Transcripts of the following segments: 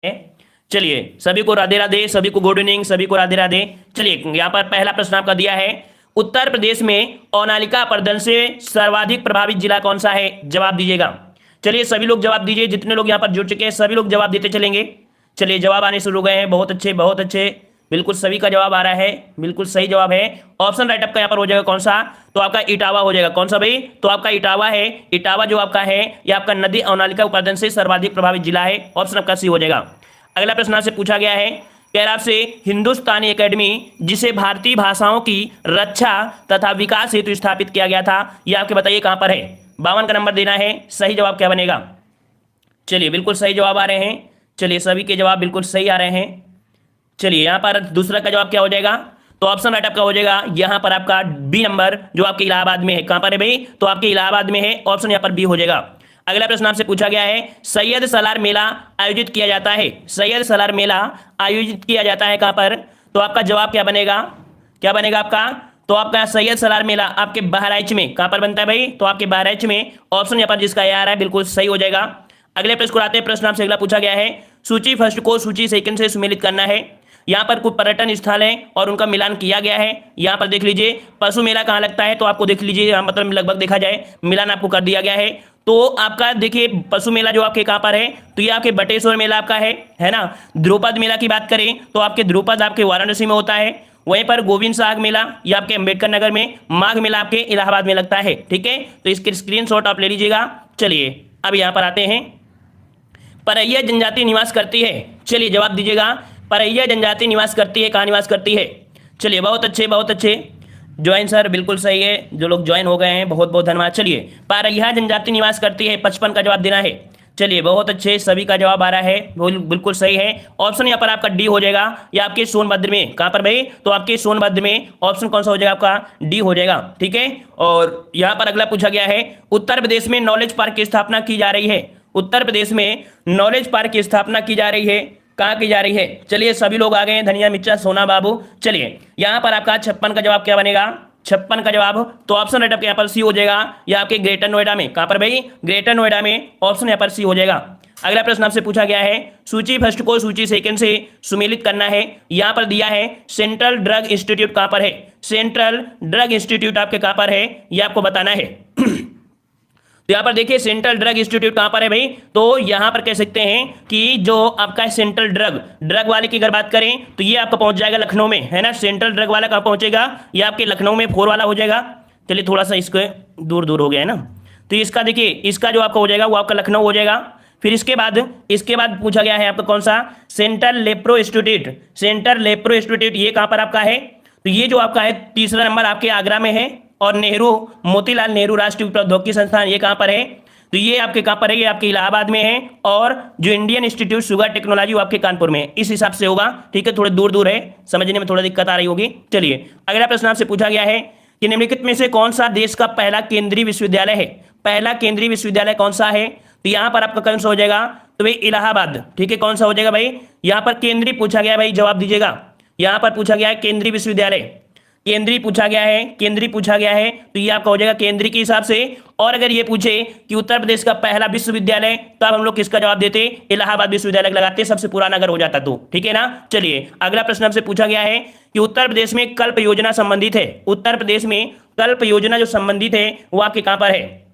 चलिए सभी को राधे राधे, सभी को गुड इवनिंग, सभी को राधे राधे। चलिए यहाँ पर पहला प्रश्न आपका दिया है, उत्तर प्रदेश में अनालिका प्रदर्शन से सर्वाधिक प्रभावित जिला कौन सा है? जवाब दीजिएगा। चलिए सभी लोग जवाब दीजिए, जितने लोग यहाँ पर जुड़ चुके हैं सभी लोग जवाब देते चलेंगे। चलिए जवाब आने शुरू हो गए हैं, बहुत अच्छे बहुत अच्छे, बिल्कुल सभी का जवाब आ रहा है, बिल्कुल सही जवाब है। ऑप्शन राइट आपका यहाँ पर हो जाएगा कौन सा? तो आपका इटावा हो जाएगा। कौन सा भाई? तो आपका इटावा है। इटावा जो आपका है ये आपका नदी अनालिका उत्पादन से सर्वाधिक प्रभावित जिला है। ऑप्शन आपका सी हो जाएगा। अगला प्रश्न आपसे पूछा गया है, कह रहा आपसे हिंदुस्तानी एकेडमी जिसे भारतीय भाषाओं की रक्षा तथा विकास हेतु स्थापित किया गया था, ये आपके बताइए कहां पर है? 52 का नंबर देना है। सही जवाब क्या बनेगा? चलिए बिल्कुल सही जवाब आ रहे हैं। चलिए सभी के जवाब बिल्कुल सही आ रहे हैं। चलिए यहां पर दूसरा का जवाब क्या हो जाएगा? तो ऑप्शन राइट आपका हो जाएगा यहां पर आपका बी नंबर, जो आपके इलाहाबाद में है। कहां पर है भाई? तो आपके इलाहाबाद में है। ऑप्शन यहां पर बी हो जाएगा। अगला प्रश्न आपसे पूछा गया है, सैयद सलार मेला आयोजित किया जाता है। सैयद सलार मेला आयोजित किया जाता है कहां पर? तो आपका जवाब क्या बनेगा? क्या बनेगा आपका? तो आपका सैयद सलार मेला आपके बहराइच में। कहां पर बनता है भाई? तो आपके बहराइच में। ऑप्शन यहां पर जिसका आ रहा है बिल्कुल सही हो जाएगा। अगले प्रश्न को आते हैं। प्रश्न आपसे अगला पूछा गया है, सूची फर्स्ट को सूची सेकंड से सुमेलित करना है। यहाँ पर कुछ पर्यटन स्थल है और उनका मिलान किया गया है। यहाँ पर देख लीजिए पशु मेला कहाँ लगता है, तो आपको देख लीजिए मतलब लगभग देखा जाए मिलान आपको कर दिया गया है। तो आपका देखिए पशु मेला जो आपके कहाँ पर है, तो ये आपके बटेश्वर मेला आपका है ना। ध्रुपद मेला की बात करें तो आपके ध्रुपद आपके वाराणसी में होता है। वहीं पर गोविंद साग मेला ये आपके अम्बेडकर नगर में, माघ मेला आपके इलाहाबाद में लगता है। ठीक है, तो इसके स्क्रीनशॉट आप ले लीजिएगा। चलिए अब यहाँ पर आते हैं, परैया जनजाति निवास करती है। चलिए जवाब दीजिएगा, परैया जनजाति निवास करती है, कहाँ निवास करती है? चलिए बहुत अच्छे बहुत अच्छे, ज्वाइन सर बिल्कुल सही है। जो लोग ज्वाइन हो गए हैं बहुत बहुत धन्यवाद। चलिए परैया जनजाति निवास करती है, 55 का जवाब देना है। चलिए बहुत अच्छे, सभी का जवाब आ रहा है, बिल्कुल सही है। ऑप्शन यहाँ पर आपका डी हो जाएगा, या आपके सोनभद्र में। कहाँ पर भाई? तो आपके सोनभद्र में। ऑप्शन कौन सा हो जाएगा आपका? डी हो जाएगा। ठीक है, और यहाँ पर अगला पूछा गया है, उत्तर प्रदेश में नॉलेज पार्क की स्थापना की जा रही है। उत्तर प्रदेश में नॉलेज पार्क की स्थापना की जा रही है, कहाँ की जा रही है? चलिए सभी लोग आ गए हैं, धनिया मिर्चा सोना बाबू। चलिए यहाँ पर आपका 56 का जवाब क्या बनेगा? 56 का जवाब तो ऑप्शन राइट आपके यहाँ पर सी हो जाएगा, या आपके ग्रेटर नोएडा में। कहाँ पर भाई? ग्रेटर नोएडा में। ऑप्शन यहाँ पर सी हो जाएगा। अगला प्रश्न आपसे पूछा गया है, सूची फर्स्ट को सूची सेकंड से सुमेलित करना है। यहाँ पर दिया है सेंट्रल ड्रग इंस्टीट्यूट कहाँ पर है? सेंट्रल ड्रग इंस्टीट्यूट आपके कहाँ पर है, ये आपको बताना है। तो यहाँ पर देखिए सेंट्रल ड्रग इंस्टीट्यूट कहाँ पर है भाई? तो यहाँ पर कह सकते हैं कि जो आपका सेंट्रल ड्रग वाले की अगर बात करें तो ये आपका पहुंच जाएगा लखनऊ में, है ना। सेंट्रल ड्रग वाला कहाँ पहुंचेगा? ये आपके लखनऊ में 4 वाला हो जाएगा। चलिए थोड़ा सा इसको दूर दूर हो गया है ना, तो इसका देखिए इसका जो आपका हो जाएगा वो आपका लखनऊ हो जाएगा। फिर इसके बाद पूछा गया है आपका कौन सा? Central lapro institute. Central lapro institute ये कहाँ पर आपका है? तो ये जो आपका है तीसरा नंबर आपके आगरा में है, और नेहरू मोतीलाल नेहरू राष्ट्रीय प्रौद्योगिकी संस्थान ये कहाँ पर है? तो ये आपके कहाँ पर है? ये आपके इलाहाबाद में है। और जो इंडियन इंस्टीट्यूट शुगर टेक्नोलॉजी वो आपके कानपुर में है। इस हिसाब से होगा। ठीक है, थोड़े दूर दूर है, समझने में थोड़ा दिक्कत आ रही होगी। चलिए अगला प्रश्न आपसे पूछा गया है कि निम्नलिखित में से कौन सा देश का पहला केंद्रीय विश्वविद्यालय है? पहला केंद्रीय विश्वविद्यालय कौन सा है? तो यहाँ पर आपका कौन सा हो जाएगा? तो भाई इलाहाबाद। ठीक है, कौन सा हो जाएगा भाई? यहाँ पर केंद्रीय पूछा गया भाई, जवाब दीजिएगा। यहाँ पर पूछा गया है केंद्रीय विश्वविद्यालय, केंद्रीय पूछा गया है, केंद्रीय पूछा गया है, तो ये आपका हो जाएगा केंद्रीय के हिसाब से। और अगर ये पूछे कि उत्तर प्रदेश का पहला विश्वविद्यालय, तो अब हम लोग किसका जवाब देते? इलाहाबाद विश्वविद्यालय लगाते, सबसे पुराना अगर हो जाता तो। ठीक है ना। चलिए अगला प्रश्न आपसे पूछा गया है कि उत्तर प्रदेश में कल्प योजना संबंधित है। उत्तर प्रदेश में कल्प योजना जो संबंधित है वो आपके कहां पर है?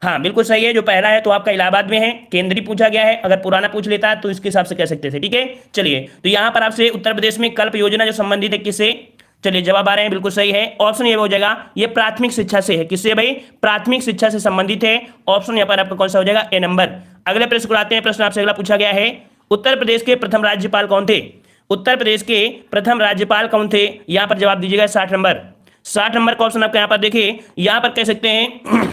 हाँ बिल्कुल सही है, जो पहला है तो आपका इलाहाबाद में है। केंद्रीय पूछा गया है, अगर पुराना पूछ लेता तो इसके हिसाब से कह सकते थे। ठीक है, चलिए तो यहां पर आपसे उत्तर प्रदेश में कल्प योजना जो संबंधित है किससे? चलिए जवाब आ रहे हैं, बिल्कुल सही है। ऑप्शन ये हो जाएगा, ये प्राथमिक शिक्षा से है। किससे भाई? प्राथमिक शिक्षा से संबंधित है। ऑप्शन यहाँ पर आपका कौन सा हो जाएगा? ए नंबर। अगले प्रश्न को आते हैं। प्रश्न आपसे अगला पूछा गया है, उत्तर प्रदेश के प्रथम राज्यपाल कौन थे? उत्तर प्रदेश के प्रथम राज्यपाल कौन थे? यहाँ पर जवाब दीजिएगा 60 नंबर। 60 नंबर का ऑप्शन आपका यहाँ पर देखिए, यहाँ पर कह सकते हैं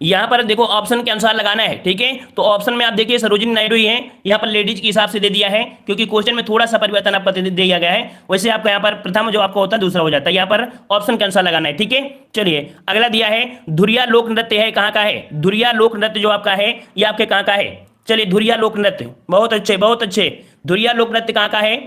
यहाँ पर देखो ऑप्शन के अनुसार लगाना है। ठीक है, तो ऑप्शन में आप देखिए सरोजिनी नायडू ही है। यहाँ पर लेडीज के हिसाब से दे दिया है, क्योंकि क्वेश्चन में थोड़ा सा परिवर्तन आपका दिया गया है। वैसे आपका यहाँ पर प्रथम जो आपका होता है दूसरा हो जाता है, यहाँ पर ऑप्शन के अनुसार लगाना है। ठीक है, चलिए अगला दिया है, धुरिया लोक नृत्य है, कहाँ का है? धुरिया लोक नृत्य जो आपका है ये आपके कहाँ का है? चलिए धुरिया लोक नृत्य, बहुत अच्छे बहुत अच्छे। धुरिया लोक नृत्य कहाँ का है?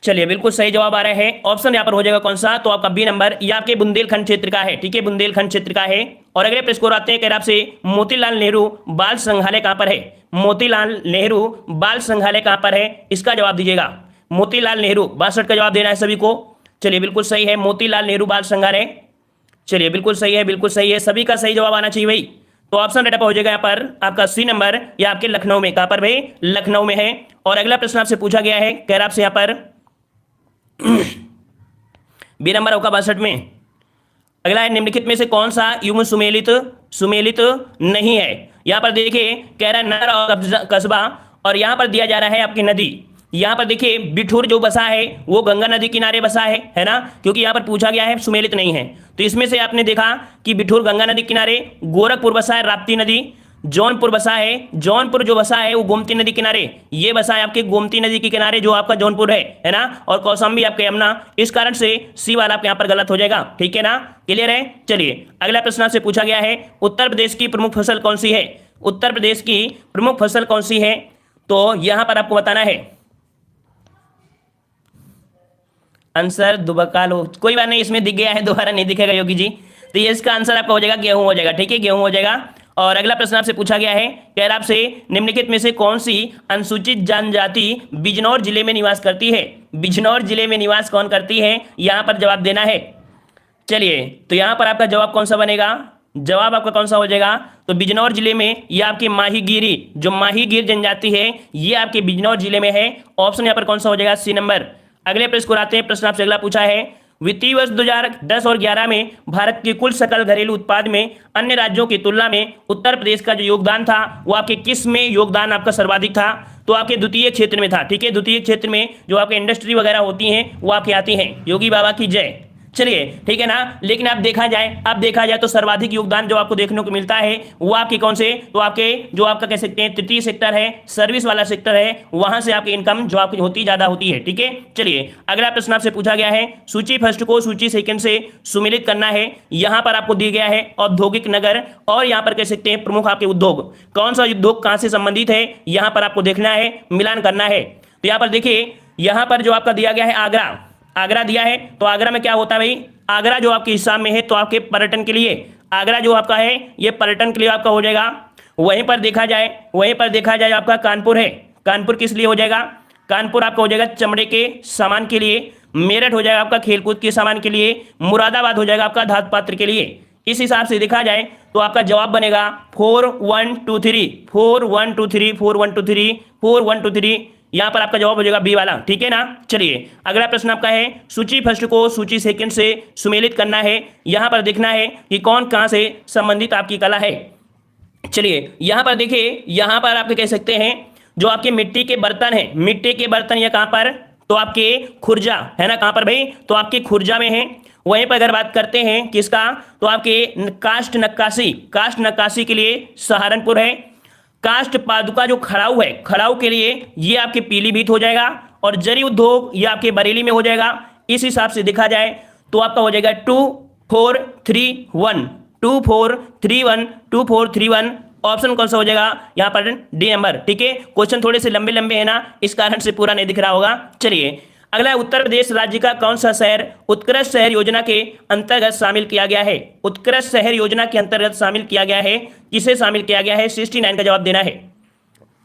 चलिए बिल्कुल सही जवाब आ रहा है। ऑप्शन यहाँ पर हो जाएगा कौन सा? तो आपका बी नंबर, ये आपके बुंदेलखंड क्षेत्र का है। ठीक है, बुंदेलखंड क्षेत्र का है। और अगले प्रश्न को आते हैं, कह रहा आपसे मोतीलाल नेहरू बाल संग्रहालय कहाँ पर है? मोतीलाल नेहरू बाल संग्रहालय कहां पर है? इसका जवाब दीजिएगा। मोतीलाल नेहरू 62 का जवाब देना है सभी को। चलिए बिल्कुल सही है, मोतीलाल नेहरू बाल संग्रहालय। चलिए बिल्कुल सही है, बिल्कुल सही है, सभी का सही जवाब आना चाहिए भाई। तो ऑप्शन राइट हो जाएगा यहाँ पर आपका सी नंबर, या आपके लखनऊ में, कहां पर भाई? लखनऊ में है। और अगला प्रश्न आपसे पूछा गया है, कह रहा आपसे यहाँ पर बी नंबर होगा 62 में। अगला है, निम्नलिखित में से कौन सा युग्म सुमेलित नहीं है? यहां पर देखिए कह रहा है नगर और कस्बा, और यहां पर दिया जा रहा है आपकी नदी। यहां पर देखिए बिठूर जो बसा है वो गंगा नदी किनारे बसा है ना, क्योंकि यहां पर पूछा गया है सुमेलित नहीं है। तो इसमें से आपने देखा कि बिठूर गंगा नदी किनारे, गोरखपुर बसा है राप्ती नदी, जौनपुर बसा है, जौनपुर जो बसा है वो गोमती नदी किनारे, ये बसा है आपके गोमती नदी के किनारे जो आपका जौनपुर है ना, और कौशाम्बी आपके यमुना। इस कारण से सी वाला आपके यहाँ पर गलत हो जाएगा, ठीक है ना, क्लियर है। चलिए अगला प्रश्न आपसे पूछा गया है, उत्तर प्रदेश की प्रमुख फसल कौन सी है? उत्तर प्रदेश की प्रमुख फसल कौन सी है? तो यहां पर आपको बताना है आंसर। दुबका लो, कोई बात नहीं, इसमें दिख गया है, दोबारा नहीं दिखेगा योगी जी। तो ये इसका आंसर आपका हो जाएगा गेहूं हो जाएगा, ठीक है, गेहूं हो जाएगा। और अगला प्रश्न आपसे पूछा गया है, कह रहा आपसे निम्नलिखित में से कौन सी अनुसूचित जनजाति बिजनौर जिले में निवास करती है? बिजनौर जिले में निवास कौन करती है? यहां पर जवाब देना है। चलिए तो यहां पर आपका जवाब कौन सा बनेगा? जवाब आपका कौन सा हो जाएगा? तो बिजनौर जिले में ये आपकी माहीगीरी, जो माहीगीर जनजाति है ये आपके बिजनौर जिले में है। ऑप्शन यहां पर कौन सा हो जाएगा? C number. अगले प्रश्न को आते हैं, प्रश्न आपसे अगला पूछा है, वित्तीय वर्ष 2010 और 11 में भारत के कुल सकल घरेलू उत्पाद में अन्य राज्यों की तुलना में उत्तर प्रदेश का जो योगदान था वो आपके किस में योगदान आपका सर्वाधिक था? तो आपके द्वितीय क्षेत्र में था, ठीक है, द्वितीय क्षेत्र में जो आपके इंडस्ट्री वगैरह होती हैं वो आपकी आती हैं। योगी बाबा की जय। चलिए ठीक है ना, लेकिन अब देखा जाए तो सर्वाधिक योगदान जो आपको देखने को मिलता है वो आपके कौन से? तो आपके जो आपका कह सकते हैं तृतीय सेक्टर है, सर्विस वाला सेक्टर है, वहां से आपकी इनकम जो आपकी होती ज्यादा होती है, ठीक है। चलिए अगला प्रश्न आपसे पूछा गया है, सूची फर्स्ट को सूची सेकंड से सुमेलित करना है। यहां पर आपको दिया गया है औद्योगिक नगर, और यहां पर कह सकते हैं प्रमुख आपके उद्योग, कौन सा उद्योग कहां से संबंधित है यहां पर आपको देखना है, मिलान करना है। तो यहां पर देखिए, यहां पर जो आपका दिया गया है आगरा दिया है, तो आगरा में क्या होता है भाई? आगरा जो आपके हिसाब में है तो आपके पर्यटन के लिए, आगरा जो आपका है ये पर्यटन के लिए आपका हो जाएगा। वहीं पर देखा जाए आपका कानपुर है, कानपुर किस लिए हो जाएगा? कानपुर आपका हो जाएगा चमड़े के सामान के लिए। मेरठ हो जाएगा आपका खेलकूद के सामान के लिए। मुरादाबाद हो जाएगा आपका धातु पात्र के लिए। इस हिसाब से देखा जाए तो आपका जवाब बनेगा 4 1 2 3 4 1 2 3 4 1 2 3 4 1 2 3। यहां पर आपका जवाब हो जाएगा बी वाला, ठीक है ना। चलिए अगला प्रश्न आपका है, सूची फर्स्ट को सूची सेकंड से सुमेलित करना है। यहां पर देखना है कि कौन कहां से संबंधित आपकी कला है। चलिए यहां पर देखिए, यहां पर आप कह सकते हैं जो आपके मिट्टी के बर्तन है, मिट्टी के बर्तन ये कहां पर? तो आपके खुर्जा है ना, कहां पर भाई? तो आपके खुर्जा में है। वहीं पर अगर बात करते हैं किसका, तो आपके काष्ठ नक्काशी के लिए सहारनपुर है। काष्ठ पादुका जो खड़ाऊ है, खड़ाऊ के लिए ये आपके पीलीभीत हो जाएगा। और जरी उद्योग ये आपके बरेली में हो जाएगा। इस हिसाब से देखा जाए तो आपका हो जाएगा 2 4 3 1 2 4 3 1 2 4 3 1। ऑप्शन कौन सा हो जाएगा यहां पर? डी नंबर, ठीक है। क्वेश्चन थोड़े से लंबे लंबे है ना, इस कारण से पूरा नहीं दिख रहा होगा। चलिए अगला है, उत्तर प्रदेश राज्य का कौन सा शहर उत्कृष्ट शहर योजना के अंतर्गत शामिल किया गया है? उत्कृष्ट शहर योजना के अंतर्गत शामिल किया गया है, किसे शामिल किया गया है? 69 का जवाब देना है।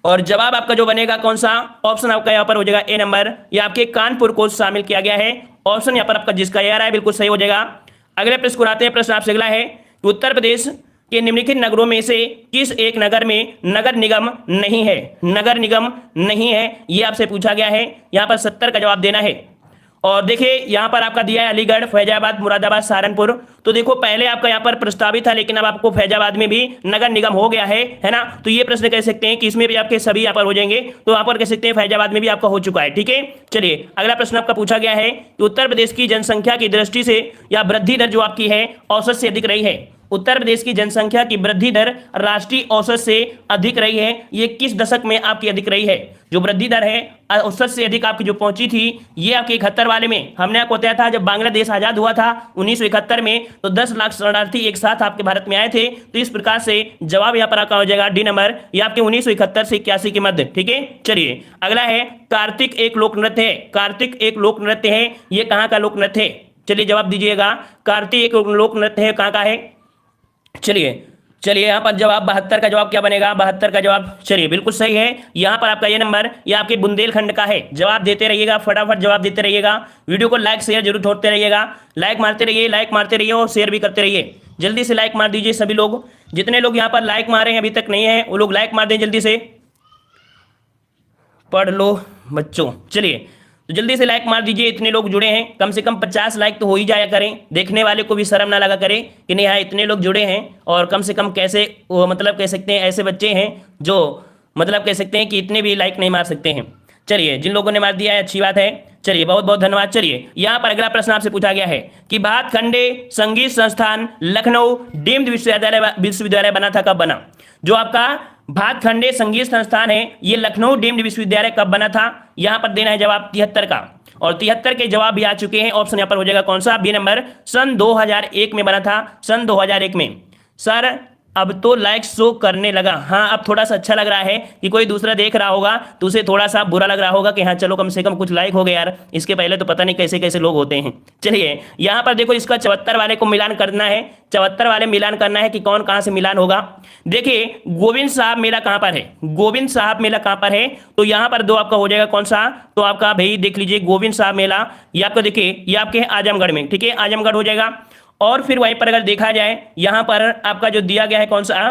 और जवाब आपका जो बनेगा कौन सा? ऑप्शन आपका यहाँ पर हो जाएगा ए नंबर, या आपके कानपुर को शामिल किया गया है। ऑप्शन यहाँ पर आपका जिसका ए आ रहा है बिल्कुल सही हो जाएगा। अगले प्रश्न को आते हैं, प्रश्न आपसे अगला है कि उत्तर प्रदेश के निम्नलिखित नगरों में से किस एक नगर में नगर निगम नहीं है? नगर निगम नहीं है, ये आपसे पूछा गया है। यहां पर 70 का जवाब देना है। और देखिए यहां पर आपका दिया है अलीगढ़, फैजाबाद, मुरादाबाद, सहारनपुर। तो देखो पहले आपका यहां पर प्रस्तावित था, लेकिन अब आपको फैजाबाद में भी नगर निगम हो गया है ना। तो ये प्रश्न कह सकते हैं कि इसमें भी आपके सभी यहां पर हो जाएंगे, तो यहां पर कह सकते हैं फैजाबाद में भी आपका हो चुका है, ठीक है। चलिए अगला प्रश्न आपका पूछा गया है कि उत्तर प्रदेश की जनसंख्या की दृष्टि से या वृद्धि दर जो आपकी है औसत से अधिक रही है। उत्तर प्रदेश की जनसंख्या की वृद्धि दर राष्ट्रीय औसत से अधिक रही है, ये किस दशक में आपकी अधिक रही है? जो वृद्धि दर है औसत से अधिक आपकी जो पहुंची थी ये आपके 71 वाले में। हमने आपको बताया था जब बांग्लादेश आजाद हुआ था 1971 में, तो 10 लाख शरणार्थी एक साथ आपके भारत में आए थे। तो इस प्रकार से जवाब यहाँ पर आपका हो जाएगा डी नंबर, ये आपके 1971 से 81 के मध्य, ठीक है। चलिए अगला है, कार्तिक एक लोक नृत्य है। कार्तिक एक लोक नृत्य है, ये कहाँ का लोक नृत्य है? चलिए जवाब दीजिएगा, कार्तिक एक लोक नृत्य है कहाँ का है? चलिए चलिए यहाँ पर जवाब 72 का जवाब क्या बनेगा? 72 का जवाब चलिए बिल्कुल सही है। यहाँ पर आपका ये नंबर ये आपके बुंदेलखंड का है। जवाब देते रहिएगा, फटाफट जवाब देते रहिएगा। वीडियो को लाइक शेयर जरूर होते रहिएगा। लाइक मारते रहिए, लाइक मारते रहिए और शेयर भी करते रहिए। जल्दी से लाइक मार दीजिए सभी लोग। जितने लोग यहाँ पर लाइक मारे हैं अभी तक नहीं है वो लोग लाइक मार दें जल्दी से। पढ़ लो बच्चों। चलिए तो जल्दी से लाइक मार दीजिए। इतने लोग जुड़े हैं, कम से कम 50 लाइक तो हो ही जाया करें। देखने वाले को भी शर्म ना लगा करें कि नहीं हाँ इतने लोग जुड़े हैं और कम से कम कैसे वो मतलब कह सकते हैं ऐसे बच्चे हैं जो मतलब कह सकते हैं कि इतने भी लाइक नहीं मार सकते हैं। चलिए जिन लोगों ने मार दिया है अच्छी बात है। चलिए बहुत बहुत धन्यवाद। चलिए यहाँ पर अगला प्रश्न आपसे पूछा गया है कि भातखंडे संगीत संस्थान लखनऊ डीम्ड विश्वविद्यालय बना था, कब बना? जो आपका भातखंडे संगीत संस्थान है ये लखनऊ डीम्ड विश्वविद्यालय कब बना था? यहाँ पर देना है जवाब 73 का, और 73 के जवाब भी आ चुके हैं। ऑप्शन यहाँ पर हो जाएगा कौन सा? बी नंबर, सन 2001 में बना था, सन 2001 में। सर अब तो लाइक शो करने लगा। हाँ अब थोड़ा सा अच्छा लग रहा है कि कोई दूसरा देख रहा होगा तो उसे थोड़ा सा बुरा लग रहा होगा कि हाँ चलो कम से कम कुछ लाइक हो गया यार। इसके पहले तो पता नहीं कैसे कैसे लोग होते हैं। चलिए यहाँ पर देखो इसका 74 वाले को मिलान करना है। 74 वाले मिलान करना है कि कौन कहाँ से मिलान होगा। देखिए गोविंद साहब मेला कहाँ पर है? गोविंद साहब मेला कहाँ पर है? तो यहाँ पर दो आपका हो जाएगा कौन सा? तो आपका भाई देख लीजिए गोविंद साहब मेला ये आपको देखिए ये आपके आजमगढ़ में, ठीक है आजमगढ़ हो जाएगा। और फिर वहीं पर अगर देखा जाए यहाँ पर आपका जो दिया गया है कौन सा?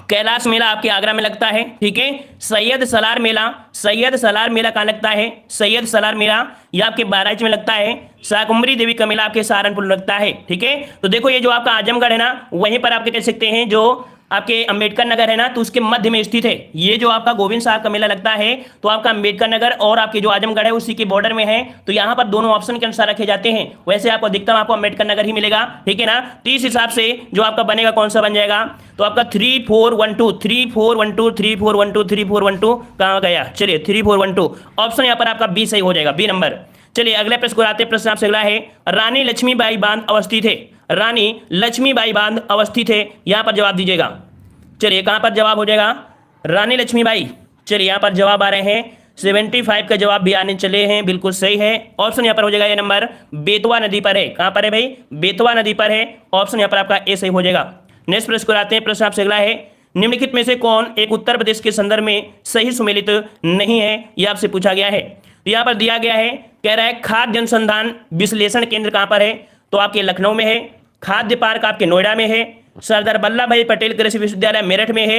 कैलाश मेला आपके आगरा में लगता है, ठीक है। सैयद सलार मेला, सैयद सलार मेला कहाँ लगता है? सैयद सलार मेला ये आपके बहराइच में लगता है। शाकुंभरी देवी का मेला आपके सहारनपुर लगता है, ठीक है। तो देखो ये जो आपका आजमगढ़ है ना वहीं पर आपके कह सकते हैं जो आपके अंबेडकर नगर है ना तो उसके मध्य में स्थित है। ये जो आपका गोविंद साहब का मेला लगता है तो आपका अंबेडकर नगर और आपके जो आजमगढ़ है उसी के बॉर्डर में है। तो यहाँ पर दोनों ऑप्शन के अनुसार रखे जाते हैं। वैसे आपको अधिकतम आपको अंबेडकर नगर ही मिलेगा, ठीक है ना। तो इस हिसाब से जो आपका बनेगा कौन सा बन जाएगा? तो आपका 3412 3412 3412 3412 कहाँ गया? चलिए 3412 ऑप्शन यहाँ पर आपका बी सही हो जाएगा, बी नंबर। चलिए अगले प्रश्न को आते हैं। प्रश्न आपसे अगला है रानी लक्ष्मीबाई बांध अवस्थित है, रानी लक्ष्मीबाई बांध अवस्थित है, यहाँ पर जवाब दीजिएगा। चलिए कहाँ पर जवाब हो जाएगा? रानी लक्ष्मीबाई। चलिए यहाँ पर जवाब आ रहे हैं 75 का जवाब भी आने चले हैं, बिल्कुल सही है। ऑप्शन यहाँ पर हो जाएगा ये नंबर बेतवा नदी पर है। कहाँ पर है भाई? बेतवा नदी पर है। ऑप्शन यहाँ पर आपका ए सही हो जाएगा। नेक्स्ट प्रश्न को आते हैं। प्रश्न आपसे अगला है निम्नलिखित में से कौन एक उत्तर प्रदेश के संदर्भ में सही सुमेलित नहीं है? यह आपसे पूछा गया है। तो यहाँ पर दिया गया है, कह रहा है खाद्य अनुसंधान विश्लेषण केंद्र कहाँ पर है? तो आपके लखनऊ में है। खाद्य पार्क आपके नोएडा में है। सरदार वल्लभ भाई पटेल कृषि विश्वविद्यालय मेरठ में है।